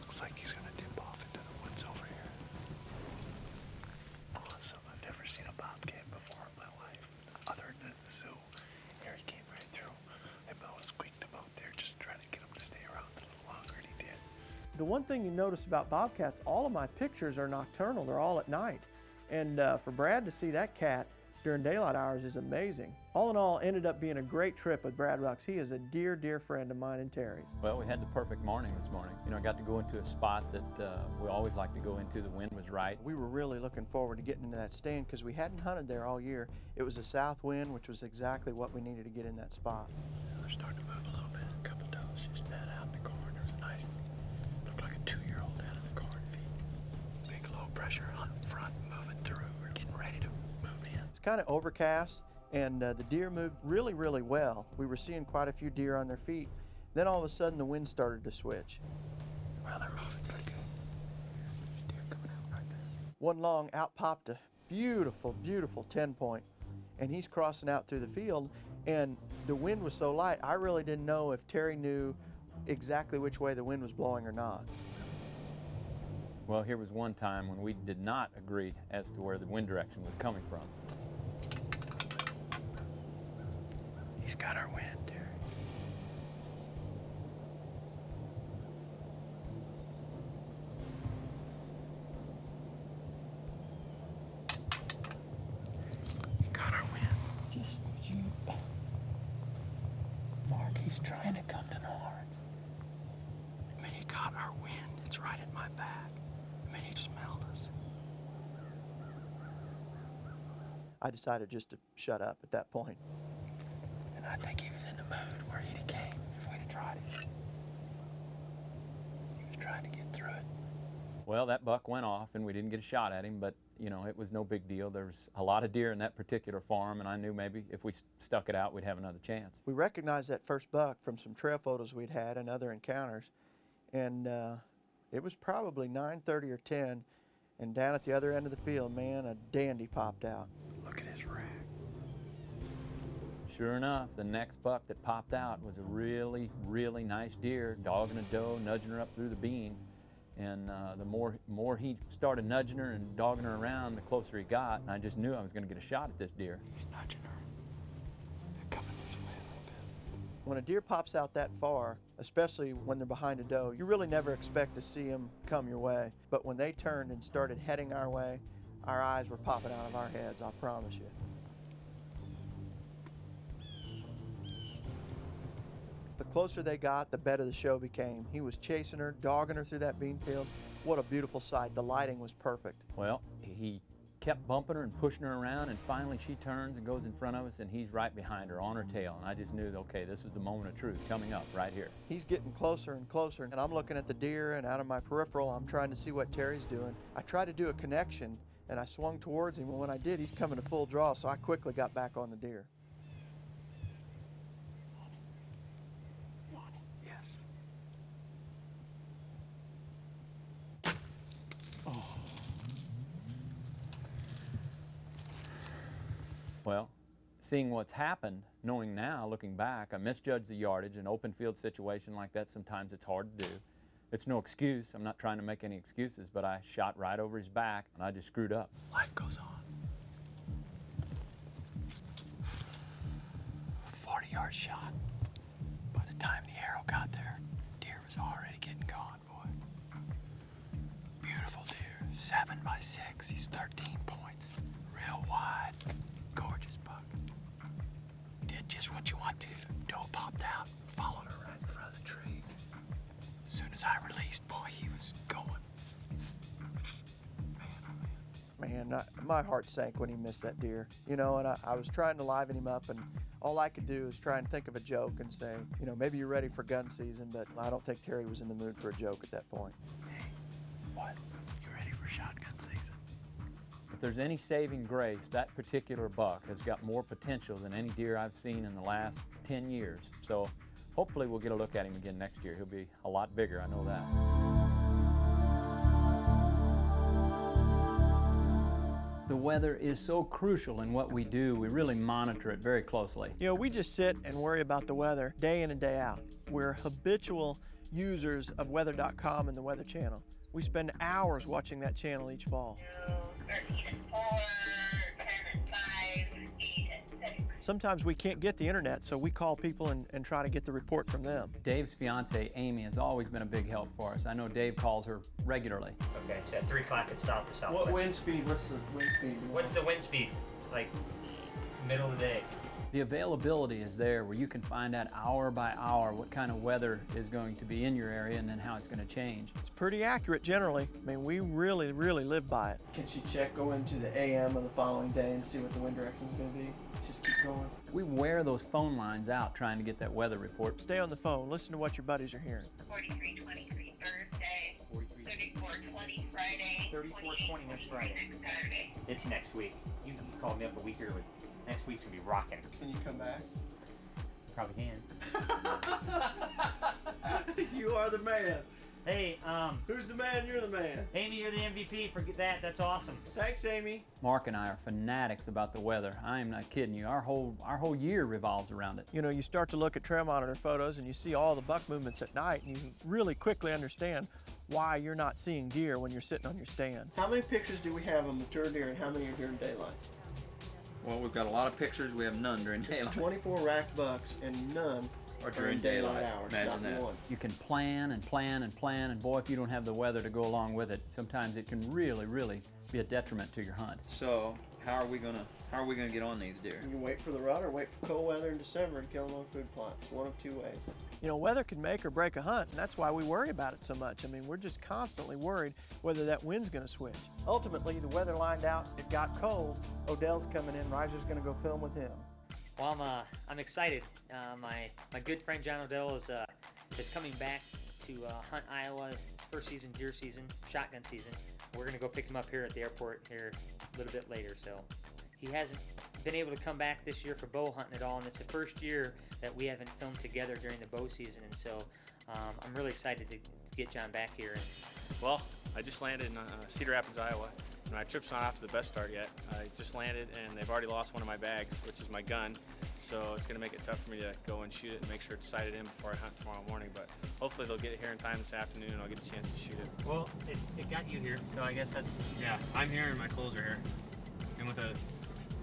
T: Looks like he's gonna dip off into the woods over here. Awesome. I've never seen a bobcat before in my life, other than at the zoo. Here he came right through. I about squeaked him out there, just trying to get him to stay around a little longer, and he did.
A: The one thing you notice about bobcats, all of my pictures are nocturnal. They're all at night. And for Brad to see that cat during daylight hours is amazing. All in all, ended up being a great trip with Brad Rucks. He is a dear, dear friend of mine and Terry's.
B: Well, we had the perfect morning this morning. You know, I got to go into a spot that we always like to go into. The wind was right.
A: We were really looking forward to getting into that stand because we hadn't hunted there all year. It was a south wind, which was exactly what we needed to get in that spot.
T: They're starting to move a little bit. A couple does just fed out in the corn. There's a nice, looked like a 2-year-old down in the cornfield. Big low pressure hunt front, moving through. We're getting ready to move in.
A: It's kind of overcast, and the deer moved really, really well. We were seeing quite a few deer on their feet. Then all of a sudden the wind started to switch.
T: Well, they're moving pretty good. Deer coming out right there.
A: One long out popped a beautiful, beautiful 10-point, and he's crossing out through the field, and the wind was so light, I really didn't know if Terry knew exactly which way the wind was blowing or not.
B: Well, here was one time when we did not agree as to where the wind direction was coming from.
T: He's got our wind, Terry. He got our wind.
I: Just you. Mark, he's trying to come to the horns.
T: I mean, he got our wind. It's right at my back. I mean, he just smelled us.
A: I decided just to shut up at that point.
T: And I think he was in the mood where he'd have came if we'd have tried it. He was trying to get through it.
B: Well, that buck went off and we didn't get a shot at him, but you know, it was no big deal. There was a lot of deer in that particular farm, and I knew maybe if we stuck it out, we'd have another chance.
A: We recognized that first buck from some trail photos we'd had and other encounters, and it was probably 9:30 or 10, and down at the other end of the field, man, a dandy popped out.
V: Look at his rack.
B: Sure enough, the next buck that popped out was a really, really nice deer, dogging a doe, nudging her up through the beans. And the more he started nudging her and dogging her around, the closer he got, and I just knew I was going to get a shot at this deer.
V: He's nudging her. They're coming this way a little bit.
A: When a deer pops out that far, especially when they're behind a doe, you really never expect to see them come your way. But when they turned and started heading our way, our eyes were popping out of our heads, I promise you. The closer they got, the better the show became. He was chasing her, dogging her through that bean field. What a beautiful sight. The lighting was perfect.
B: Well, he kept bumping her and pushing her around, and finally she turns and goes in front of us, and he's right behind her on her tail. And I just knew, okay, this is the moment of truth coming up right here.
A: He's getting closer and closer, and I'm looking at the deer, and out of my peripheral, I'm trying to see what Terry's doing. I tried to do a connection, and I swung towards him, and when I did, he's coming to full draw, so I quickly got back on the deer.
B: Well, seeing what's happened, knowing now, looking back, I misjudged the yardage. An open field situation like that, sometimes it's hard to do. It's no excuse. I'm not trying to make any excuses, but I shot right over his back, and I just screwed up.
V: Life goes on. 40-yard shot. By the time the arrow got there, deer was already getting gone, boy. Beautiful deer, 7 by 6. He's 13 points. Real wide. Gorgeous buck. Did just what you want to. Doe popped out, followed her right in front of the tree. As soon as I released, boy, he was going.
A: Man, my heart sank when he missed that deer. You know, and I was trying to liven him up, and all I could do is try and think of a joke and say, you know, maybe you're ready for gun season, but I don't think Terry was in the mood for a joke at that point.
V: Hey, what? You ready for shotgun season?
B: If there's any saving grace, that particular buck has got more potential than any deer I've seen in the last 10 years. So hopefully we'll get a look at him again next year. He'll be a lot bigger, I know that. The weather is so crucial in what we do. We really monitor it very closely.
A: You know, we just sit and worry about the weather day in and day out. We're habitual users of weather.com and the Weather Channel. We spend hours watching that channel each fall. Sometimes we can't get the internet, so we call people and try to get the report from them.
B: Dave's fiance, Amy, has always been a big help for us. I know Dave calls her regularly.
L: Okay, so at 3 o'clock it's south to southwest.
A: What wind speed? What's the wind speed?
L: What's the wind speed? Like, middle of the day.
B: The availability is there where you can find out hour by hour what kind of weather is going to be in your area and then how it's going to change.
A: It's pretty accurate generally. I mean, we really live by it. Can she check, go into the AM of the following day and see what the wind direction is going to be? Just keep going.
B: We wear those phone lines out trying to get that weather report.
A: Stay on the phone. Listen to what your buddies are hearing.
C: 43:23 Thursday, 34:20 Friday,
L: 34:20 next Friday.
C: Next Saturday.
L: It's next week. You called me up a week early. Next week's gonna be rocking.
A: Can you come back?
L: Probably can.
A: You are the man.
L: Hey,
A: who's the man? You're the man.
L: Amy, you're the MVP. Forget that. That's awesome.
A: Thanks, Amy.
B: Mark and I are fanatics about the weather. I am not kidding you. Our whole year revolves around it.
A: You know, you start to look at trail monitor photos and you see all the buck movements at night, and you really quickly understand why you're not seeing deer when you're sitting on your stand. How many pictures do we have of mature deer, and how many are during daylight?
D: Well, we've got a lot of pictures. We have none during daylight.
A: 24 racked bucks and none
D: or during daylight hours. Imagine that.
A: One.
B: You can plan and plan and plan, and boy, if you don't have the weather to go along with it, sometimes it can really be a detriment to your hunt.
D: So, how are we gonna get on these deer?
A: You can wait for the rut or wait for cold weather in December and kill them on food plots. One of two ways. You know, weather can make or break a hunt, and that's why we worry about it so much. I mean, we're just constantly worried whether that wind's going to switch. Ultimately, the weather lined out, it got cold. Odell's coming in. Reiser's going to go film with him.
L: Well, I'm excited. My good friend John Odell is coming back to hunt Iowa. His first season, deer season, shotgun season. We're gonna go pick him up here at the airport here a little bit later. So he hasn't been able to come back this year for bow hunting at all, and it's the first year that we haven't filmed together during the bow season. And so I'm really excited to to get John back here?
G: Well, I just landed in Cedar Rapids, Iowa. My trip's not off to the best start yet. I just landed and they've already lost one of my bags, which is my gun. So it's gonna make it tough for me to go and shoot it and make sure it's sighted in before I hunt tomorrow morning. But hopefully they'll get it here in time this afternoon and I'll get a chance to shoot it.
L: Well, it got you here, so I guess that's...
G: Yeah, I'm here and my clothes are here. And with a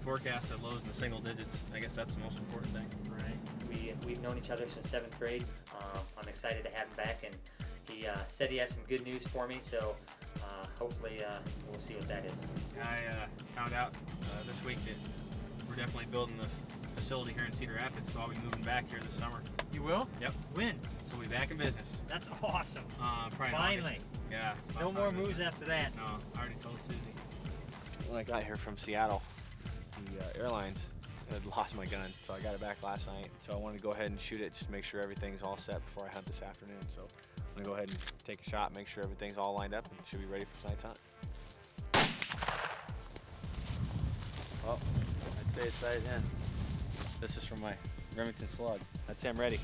G: forecast that lows in the single digits, I guess that's the most important thing.
L: Right. We've known each other since 7th grade. I'm excited to have him back, and he said he has some good news for me, so hopefully we'll see what that is.
G: I found out this week that we're definitely building the facility here in Cedar Rapids, so I'll be moving back here this summer.
L: You will?
G: Yep.
L: When?
G: So we'll be back in business.
L: That's awesome.
G: Probably in
L: Finally.
G: August. Yeah. it's
L: No
G: about
L: more
G: time,
L: moves
G: isn't it?
L: after that.
G: No, I already told Susie. When I got here from Seattle, the airlines had lost my gun, so I got it back last night. So I wanted to go ahead and shoot it just to make sure everything's all set before I hunt this afternoon. So I'm gonna go ahead and take a shot, make sure everything's all lined up, and should be ready for tonight's hunt. Well, I'd say it's sighted in. This is from my Remington slug. I'd say I'm ready.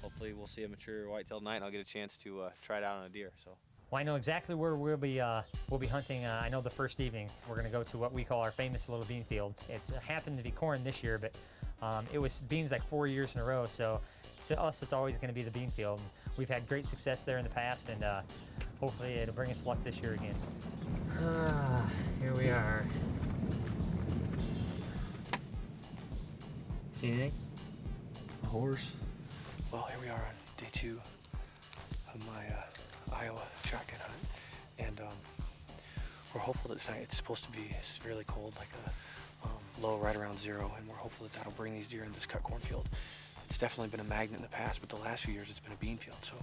G: Hopefully we'll see a mature whitetail tonight and I'll get a chance to try it out on a deer. So.
L: Well, I know exactly where we'll be hunting. I know the first evening we're going to go to what we call our famous little bean field. It happened to be corn this year, but it was beans like 4 years in a row. So to us, it's always going to be the bean field. We've had great success there in the past, and hopefully it'll bring us luck this year again. Here we are. See anything?
G: A horse. Well, here we are on day 2 of my Iowa shotgun hunt, and we're hopeful that tonight it's supposed to be severely cold, like a low right around 0, and we're hopeful that that'll bring these deer in this cut cornfield. It's definitely been a magnet in the past, but the last few years it's been a bean field, so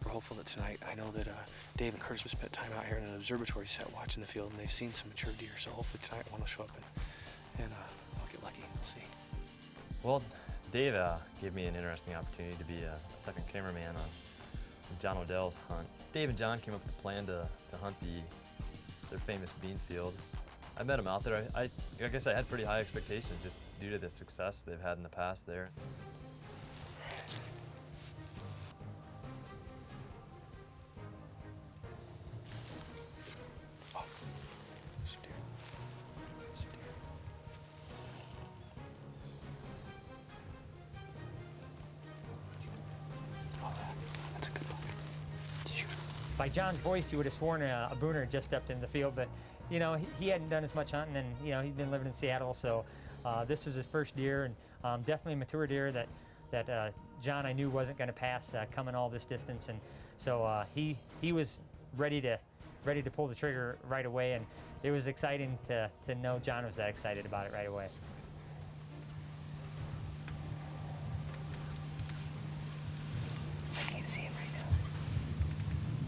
G: we're hopeful that tonight, I know that Dave and Curtis have spent time out here in an observatory set watching the field, and they've seen some mature deer, so hopefully tonight one will show up and I'll get lucky. We'll see.
H: Well, Dave gave me an interesting opportunity to be a second cameraman on John Odell's hunt. Dave and John came up with a plan to hunt their famous bean field. I met them out there. I guess I had pretty high expectations just due to the success they've had in the past there.
L: By John's voice, you would have sworn a booner had just stepped into the field, but you know, he hadn't done as much hunting, and you know, he's been living in Seattle, so this was his first deer, and definitely a mature deer that John, I knew, wasn't going to pass coming all this distance, and so he was ready to pull the trigger right away, and it was exciting to know John was that excited about it right away.
G: I can't see him right now.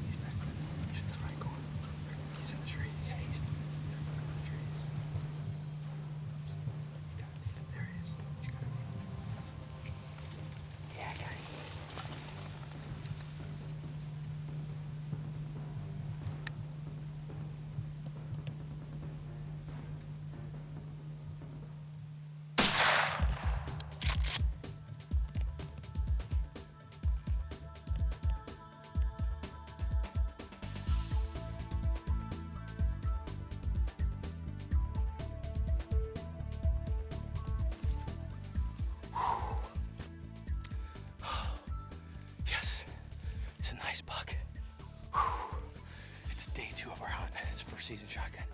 G: He's back there. He's in the right corner. He's in the trees. Yeah, he's in the trees. You got him. There he is. You got him. Yeah, I got him. Yes, it's a nice buck. It's day 2 of our hunt. It's first season shotgun.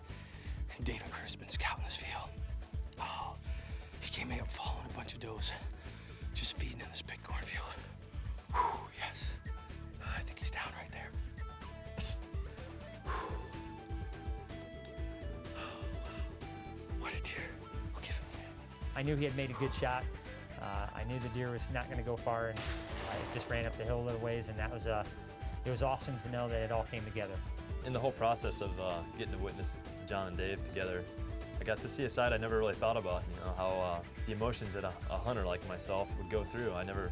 G: And Dave and Chris have been scouting this field. Oh, he came up following a bunch of does, just feeding in this big cornfield. Yes, I think he's down right there. Yes. What a deer. I'll give him a minute.
L: I knew he had made a good shot. I knew the deer was not going to go far, and I just ran up the hill a little ways, and that was it was awesome to know that it all came together.
H: In the whole process of getting to witness John and Dave together, I got to see a side I never really thought about. You know, how the emotions that a hunter like myself would go through. I never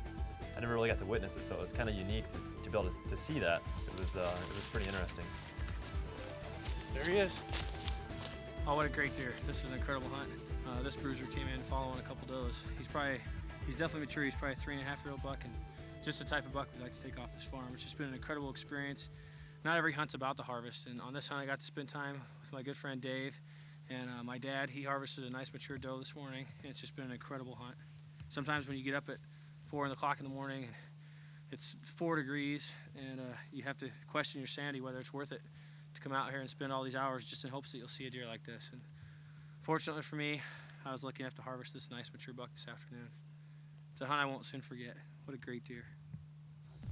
H: really got to witness it, so it was kind of unique to be able to see that. It was pretty interesting.
G: There he is. Oh, what a great deer. This is an incredible hunt. This bruiser came in following a couple does. He's definitely mature. He's probably a 3.5-year-old buck, and
J: just the type of buck we like to take off this farm. It's just been an incredible experience. Not every hunt's about the harvest, and on this hunt I got to spend time with my good friend Dave, and my dad. He harvested a nice mature doe this morning, and it's just been an incredible hunt. Sometimes when you get up at 4 o'clock in the morning and it's 4 degrees, and you have to question your sanity whether it's worth it to come out here and spend all these hours just in hopes that you'll see a deer like this. And fortunately for me, I was lucky enough to harvest this nice mature buck this afternoon. It's a hunt I won't soon forget. What a great deer.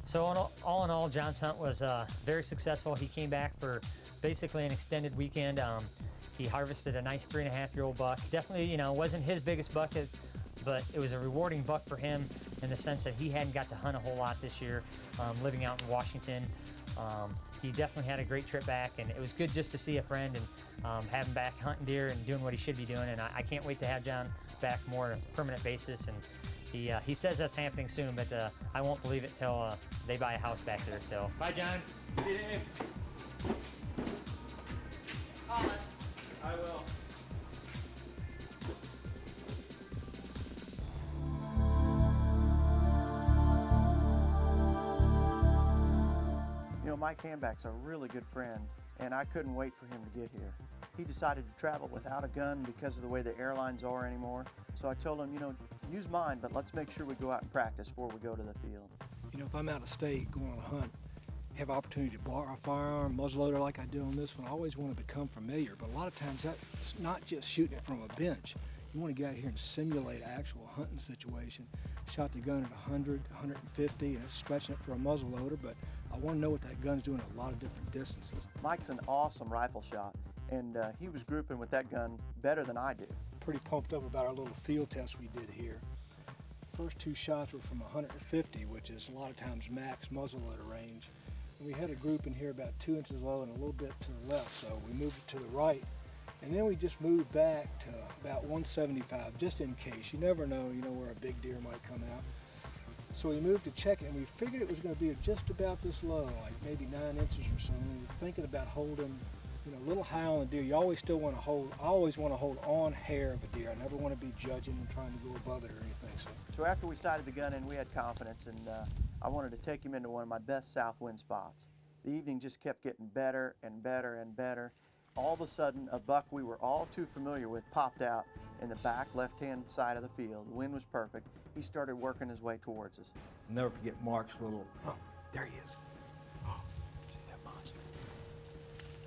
L: So all in all, John's hunt was very successful. He came back for basically an extended weekend. He harvested a nice 3.5-year-old buck. Definitely, you know, wasn't his biggest buck, but it was a rewarding buck for him in the sense that he hadn't got to hunt a whole lot this year, living out in Washington. He definitely had a great trip back, and it was good just to see a friend and have him back hunting deer and doing what he should be doing. And I can't wait to have John back more on a permanent basis. And he says that's happening soon, but I won't believe it till they buy a house back there. So bye, John.
J: See you, Dave. I will.
A: You know, Mike Hanback's a really good friend, and I couldn't wait for him to get here. He decided to travel without a gun because of the way the airlines are anymore. So I told him, you know, use mine, but let's make sure we go out and practice before we go to the field.
K: You know, if I'm out of state going on a hunt, have opportunity to borrow a firearm, muzzleloader like I do on this one, I always want to become familiar. But a lot of times that's not just shooting it from a bench. You want to get out here and simulate an actual hunting situation. Shot the gun at 100, 150, and it's stretching it for a muzzleloader, but I want to know what that gun's doing at a lot of different distances.
A: Mike's an awesome rifle shot, and he was grouping with that gun better than I do.
K: Pretty pumped up about our little field test we did here. First 2 shots were from 150, which is a lot of times max muzzleloader range. And we had a group in here about 2 inches low and a little bit to the left, so we moved it to the right. And then we just moved back to about 175, just in case. You never know, you know, where a big deer might come out. So we moved to check it, and we figured it was going to be just about this low, like maybe 9 inches or so. And we were thinking about holding, you know, a little high on the deer. You always still want to hold, I always want to hold on hair of a deer. I never want to be judging and trying to go above it or anything.
A: So after we sighted the gun in, we had confidence, and I wanted to take him into one of my best south wind spots. The evening just kept getting better and better and better. All of a sudden, a buck we were all too familiar with popped out in the back left-hand side of the field. The wind was perfect. He started working his way towards us.
W: I'll never forget Mark's little, oh, there he is. Oh, see that monster?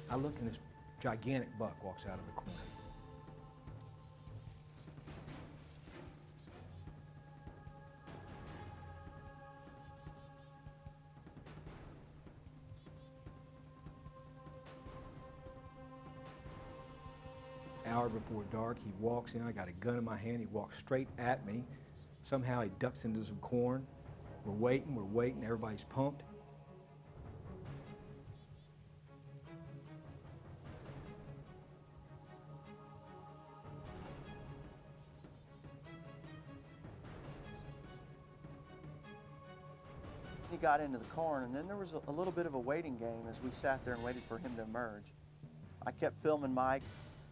W: I look and this gigantic buck walks out of the corner. Hour before dark, he walks in. I got a gun in my hand. He walks straight at me. Somehow he ducks into some corn. We're waiting, everybody's pumped.
A: He got into the corn, and then there was a little bit of a waiting game as we sat there and waited for him to emerge. I kept filming Mike,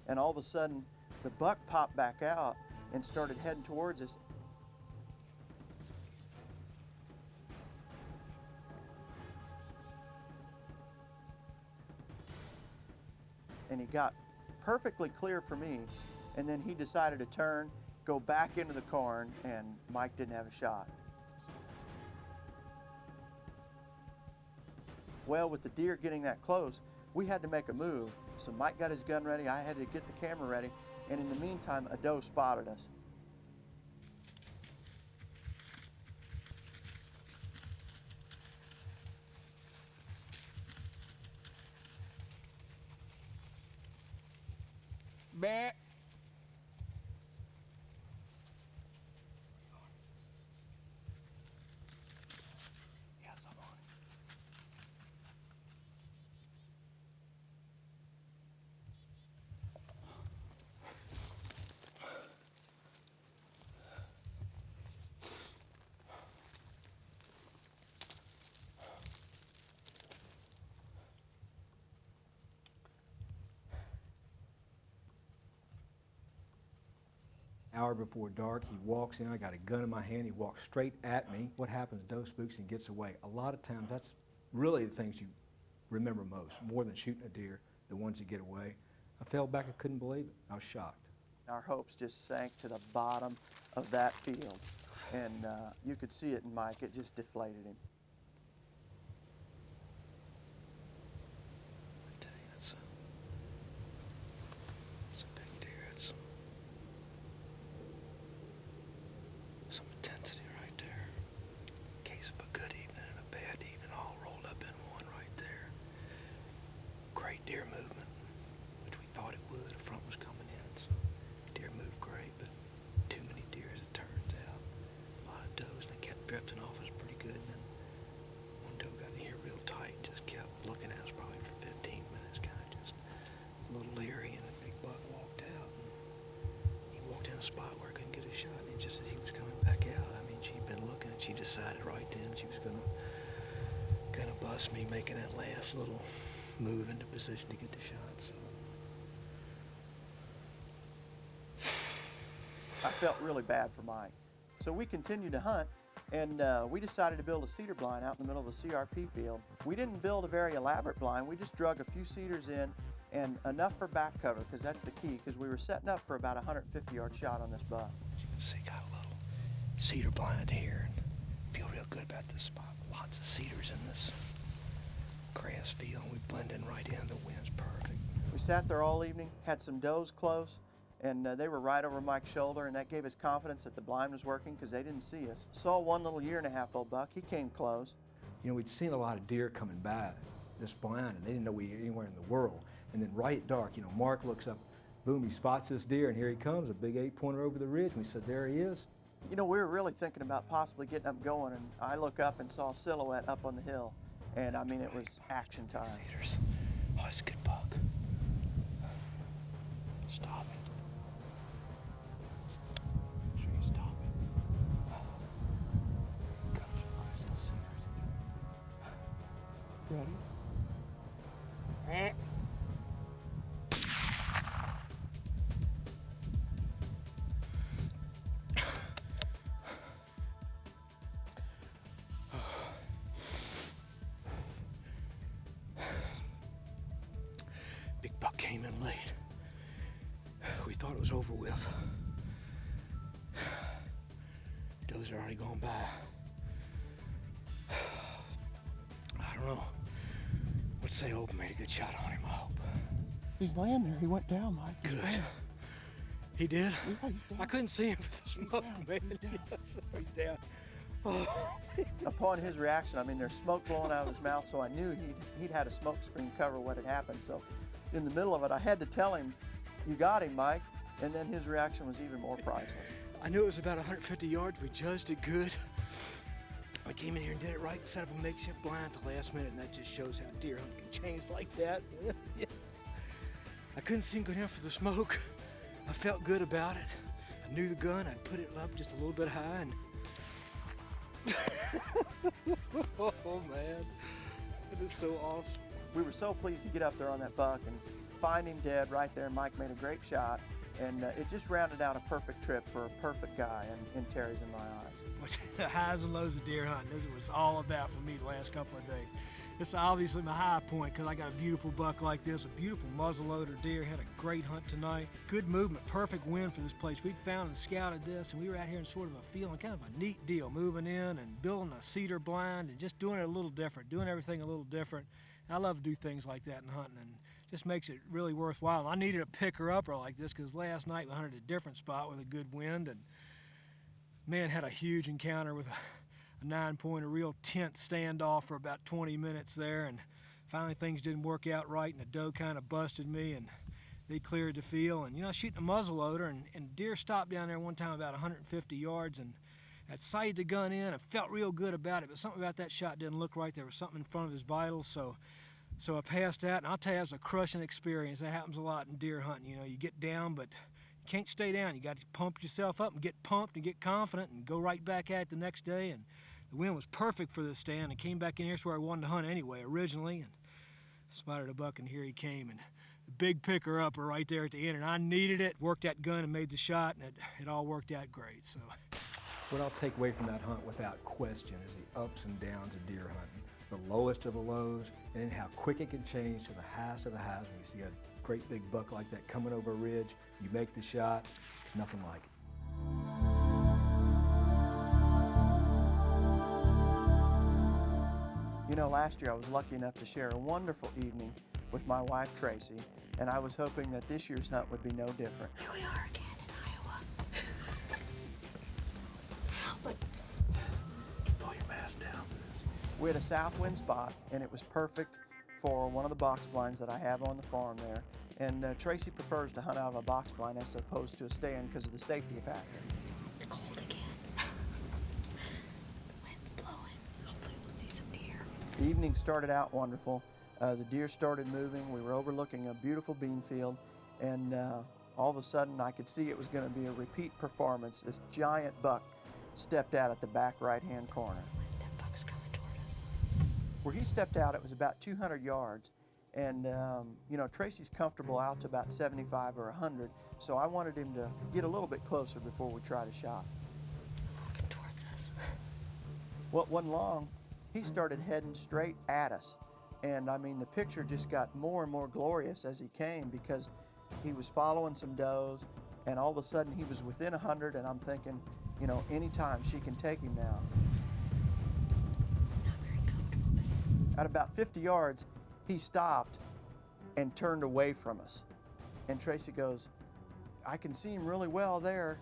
A: and all of a sudden, the buck popped back out and started heading towards us. And he got perfectly clear for me, and then he decided to turn, go back into the corn, and Mike didn't have a shot. Well, with the deer getting that close, we had to make a move. So Mike got his gun ready, I had to get the camera ready, and in the meantime, a doe spotted us.
K: Bah.
W: Hour before dark, he walks in, I got a gun in my hand, he walks straight at me. What happens? Doe spooks and gets away. A lot of times, that's really the things you remember most, more than shooting a deer, the ones that get away. I fell back, I couldn't believe it. I was shocked.
A: Our hopes just sank to the bottom of that field, and you could see it in Mike. It just deflated him.
T: I tell you, it's a big deer. It's some intensity right there. Case of a good evening and a bad evening all rolled up in one right there. Great deer movement, which we thought it would. The front was coming in, so deer moved great, but too many deer as it turns out. A lot of does, and they kept drifting off us pretty good, and then one doe got in here real tight and just kept looking at us probably for 15 minutes, kind of just a little leery, and a big buck walked out. And he walked in a spot where I couldn't get a shot, and just as he was coming back out, I mean, she'd been looking, and she decided right then she was gonna bust me, making that last little move into position to get the shot. So
A: I felt really bad for Mike. So we continued to hunt, and we decided to build a cedar blind out in the middle of the CRP field. We didn't build a very elaborate blind. We just drug a few cedars in and enough for back cover, because that's the key, because we were setting up for about a 150-yard shot on this buck.
T: you can see, got a little cedar blind here, and feel real good about this spot. Lots of cedars in this grass field. We blend in right in. The wind's perfect.
A: We sat there all evening, had some does close, and they were right over Mike's shoulder, and that gave us confidence that the blind was working because they didn't see us. Saw one little 1.5-year-old buck. He came close.
W: You know, we'd seen a lot of deer coming by this blind, and they didn't know we were anywhere in the world. And then right at dark, you know, Mark looks up, boom, he spots this deer, and here he comes, a big 8-pointer over the ridge. And we said, there he is.
A: You know, we were really thinking about possibly getting up going, and I look up and saw a silhouette up on the hill. And I mean, it was action time.
T: Cedars. Oh, it's a good buck. Stop it. Make sure you stop it. Comes across the cedars.
A: Ready?
T: Big buck came in late. We thought it was over with. Does are already gone by. I don't know. Let's say Open made a good shot on him, I hope.
I: He's laying there. He went down, Mike. He's
T: Good.
I: down.
T: He did?
I: Yeah, he's down.
T: I couldn't see him for the smoke, man.
I: He's down.
T: Yes, he's down. Oh.
A: Upon his reaction, I mean, there's smoke blowing out of his mouth, so I knew he'd had a smoke screen cover what had happened. So in the middle of it, I had to tell him, you got him, Mike. And then his reaction was even more priceless.
T: I knew it was about 150 yards. We judged it good. I came in here and did it right, set up a makeshift blind at the last minute, and that just shows how deer hunting can change like that. Yes. I couldn't see him go down for the smoke. I felt good about it. I knew the gun. I'd put it up just a little bit high, and oh man, it is so awesome.
A: We were so pleased to get up there on that buck and find him dead right there. Mike made a great shot, and it just rounded out a perfect trip for a perfect guy in Terry's and my eyes.
J: The highs and lows of deer hunting, this is what it's all about for me the last couple of days. It's obviously my high point because I got a beautiful buck like this, a beautiful muzzleloader deer, had a great hunt tonight. Good movement, perfect wind for this place. We'd found and scouted this, and we were out here in sort of a feeling, kind of a neat deal, moving in and building a cedar blind and just doing it a little different, doing everything a little different. And I love to do things like that in hunting, and just makes it really worthwhile. And I needed a picker-upper like this because last night we hunted a different spot with a good wind, and man, had a huge encounter with a 9-pointer, real tense standoff for about 20 minutes there, and finally things didn't work out right, and the doe kind of busted me, and they cleared the field. And you know, shooting a muzzleloader, and deer stopped down there one time about 150 yards, and I sighted the gun in. I felt real good about it, but something about that shot didn't look right. There was something in front of his vitals, so I passed that, and I'll tell you, it was a crushing experience. That happens a lot in deer hunting. You know, you get down, but you can't stay down. You got to pump yourself up and get pumped and get confident and go right back at it the next day. And the wind was perfect for this stand. I came back in here where I wanted to hunt anyway originally, and spotted a buck, and here he came. And the
K: big picker-upper right there at the end, and I needed it. Worked that gun and made the shot, and it all worked out great. So,
W: what I'll take away from that hunt without question is the ups and downs of deer hunting. The lowest of the lows, and then how quick it can change to the highest of the highs. When you see a great big buck like that coming over a ridge, you make the shot, there's nothing like it.
A: You know, last year I was lucky enough to share a wonderful evening with my wife Tracy, and I was hoping that this year's hunt would be no different.
E: Here we are again in Iowa.
V: Pull your mask down.
A: We had a south wind spot, and it was perfect for one of the box blinds that I have on the farm there. And Tracy prefers to hunt out of a box blind as opposed to a stand because of the safety factor.
E: It's cold again. The wind's blowing. Hopefully we'll see some deer.
A: The evening started out wonderful. The deer started moving. We were overlooking a beautiful bean field, and all of a sudden I could see it was going to be a repeat performance. This giant buck stepped out at the back right-hand corner.
E: That buck's coming toward us.
A: Where he stepped out, it was about 200 yards. And, you know, Tracy's comfortable out to about 75 or 100, so I wanted him to get a little bit closer before we tried a shot.
E: Walking towards us.
A: Well, it wasn't long. He started heading straight at us. And, I mean, the picture just got more and more glorious as he came because he was following some does, and all of a sudden he was within 100, and I'm thinking, you know, anytime she can take him now.
E: Not very comfortable.
A: At about 50 yards, he stopped and turned away from us. And Tracy goes, I can see him really well there,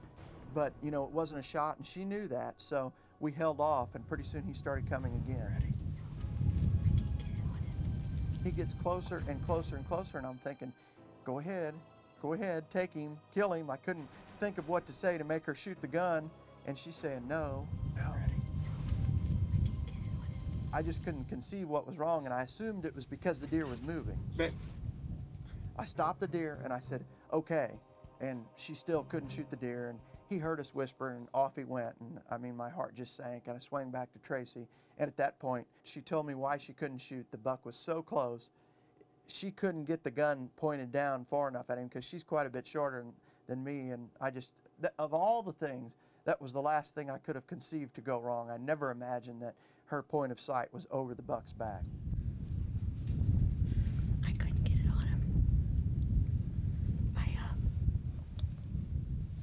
A: but you know, it wasn't a shot, and she knew that, so we held off, and pretty soon he started coming again.
E: I can't get it on him.
A: He gets closer and closer and closer, and I'm thinking, go ahead, take him, kill him. I couldn't think of what to say to make her shoot the gun, and she's saying no. I just couldn't conceive what was wrong, and I assumed it was because the deer was moving. I stopped the deer, and I said, okay, and she still couldn't shoot the deer, and he heard us whisper, and off he went, and I mean, my heart just sank, and I swung back to Tracy, and at that point, she told me why she couldn't shoot. The buck was so close, she couldn't get the gun pointed down far enough at him, because she's quite a bit shorter than me, and I just, of all the things, that was the last thing I could have conceived to go wrong. I never imagined that her point of sight was over the buck's back.
E: I couldn't get it on him. I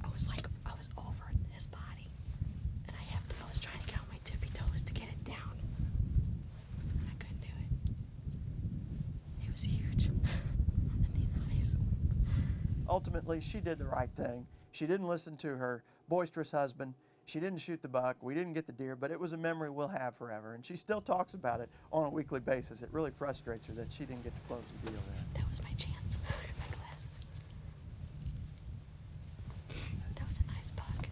E: was over his body, and I was trying to get on my tippy toes to get it down, and I couldn't do it. It was huge.
A: Ultimately, she did the right thing. She didn't listen to her boisterous husband. She didn't shoot the buck. We didn't get the deer, but it was a memory we'll have forever. And she still talks about it on a weekly basis. It really frustrates her that she didn't get to close the deal there.
E: That was my chance. My glasses. That was a nice buck.
V: It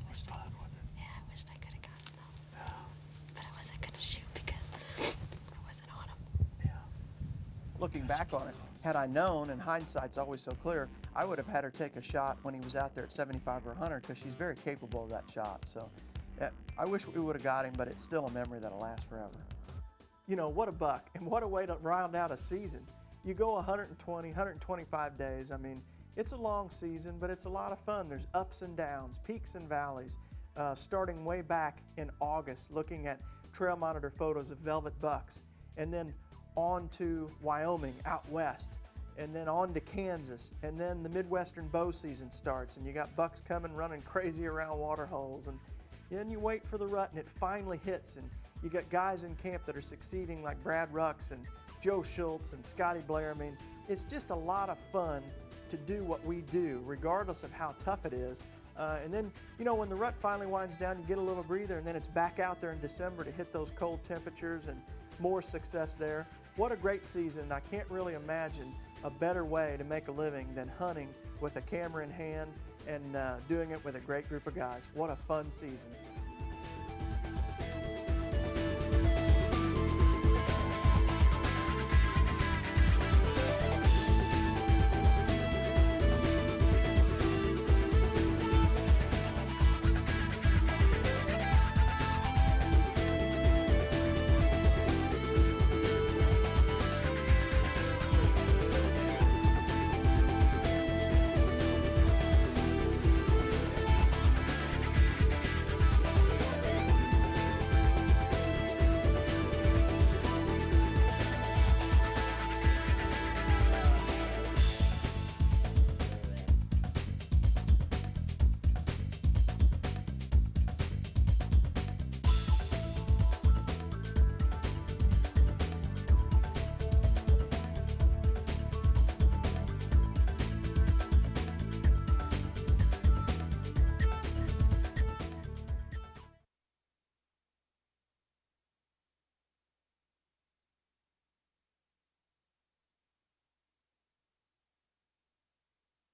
V: was fun, wasn't it?
E: Yeah, I wished I could have gotten him though. But I wasn't going to shoot because I wasn't on him.
V: Yeah.
A: Looking back on it, had I known, and hindsight's always so clear, I would have had her take a shot when he was out there at 75 or 100 because she's very capable of that shot. So I wish we would have got him, but it's still a memory that'll last forever. You know, what a buck, and what a way to round out a season. You go 120, 125 days. I mean, it's a long season, but it's a lot of fun. There's ups and downs, peaks and valleys, starting way back in August, looking at trail monitor photos of velvet bucks, and then on to Wyoming out west, and then on to Kansas, and then the Midwestern bow season starts, and you got bucks coming running crazy around water holes, and then you wait for the rut, and it finally hits, and you got guys in camp that are succeeding like Brad Rucks and Joe Schultz and Scotty Blair. I mean, it's just a lot of fun to do what we do, regardless of how tough it is. And then, you know, when the rut finally winds down, you get a little breather, and then it's back out there in December to hit those cold temperatures and more success there. What a great season. I can't really imagine a better way to make a living than hunting with a camera in hand and doing it with a great group of guys. What a fun season.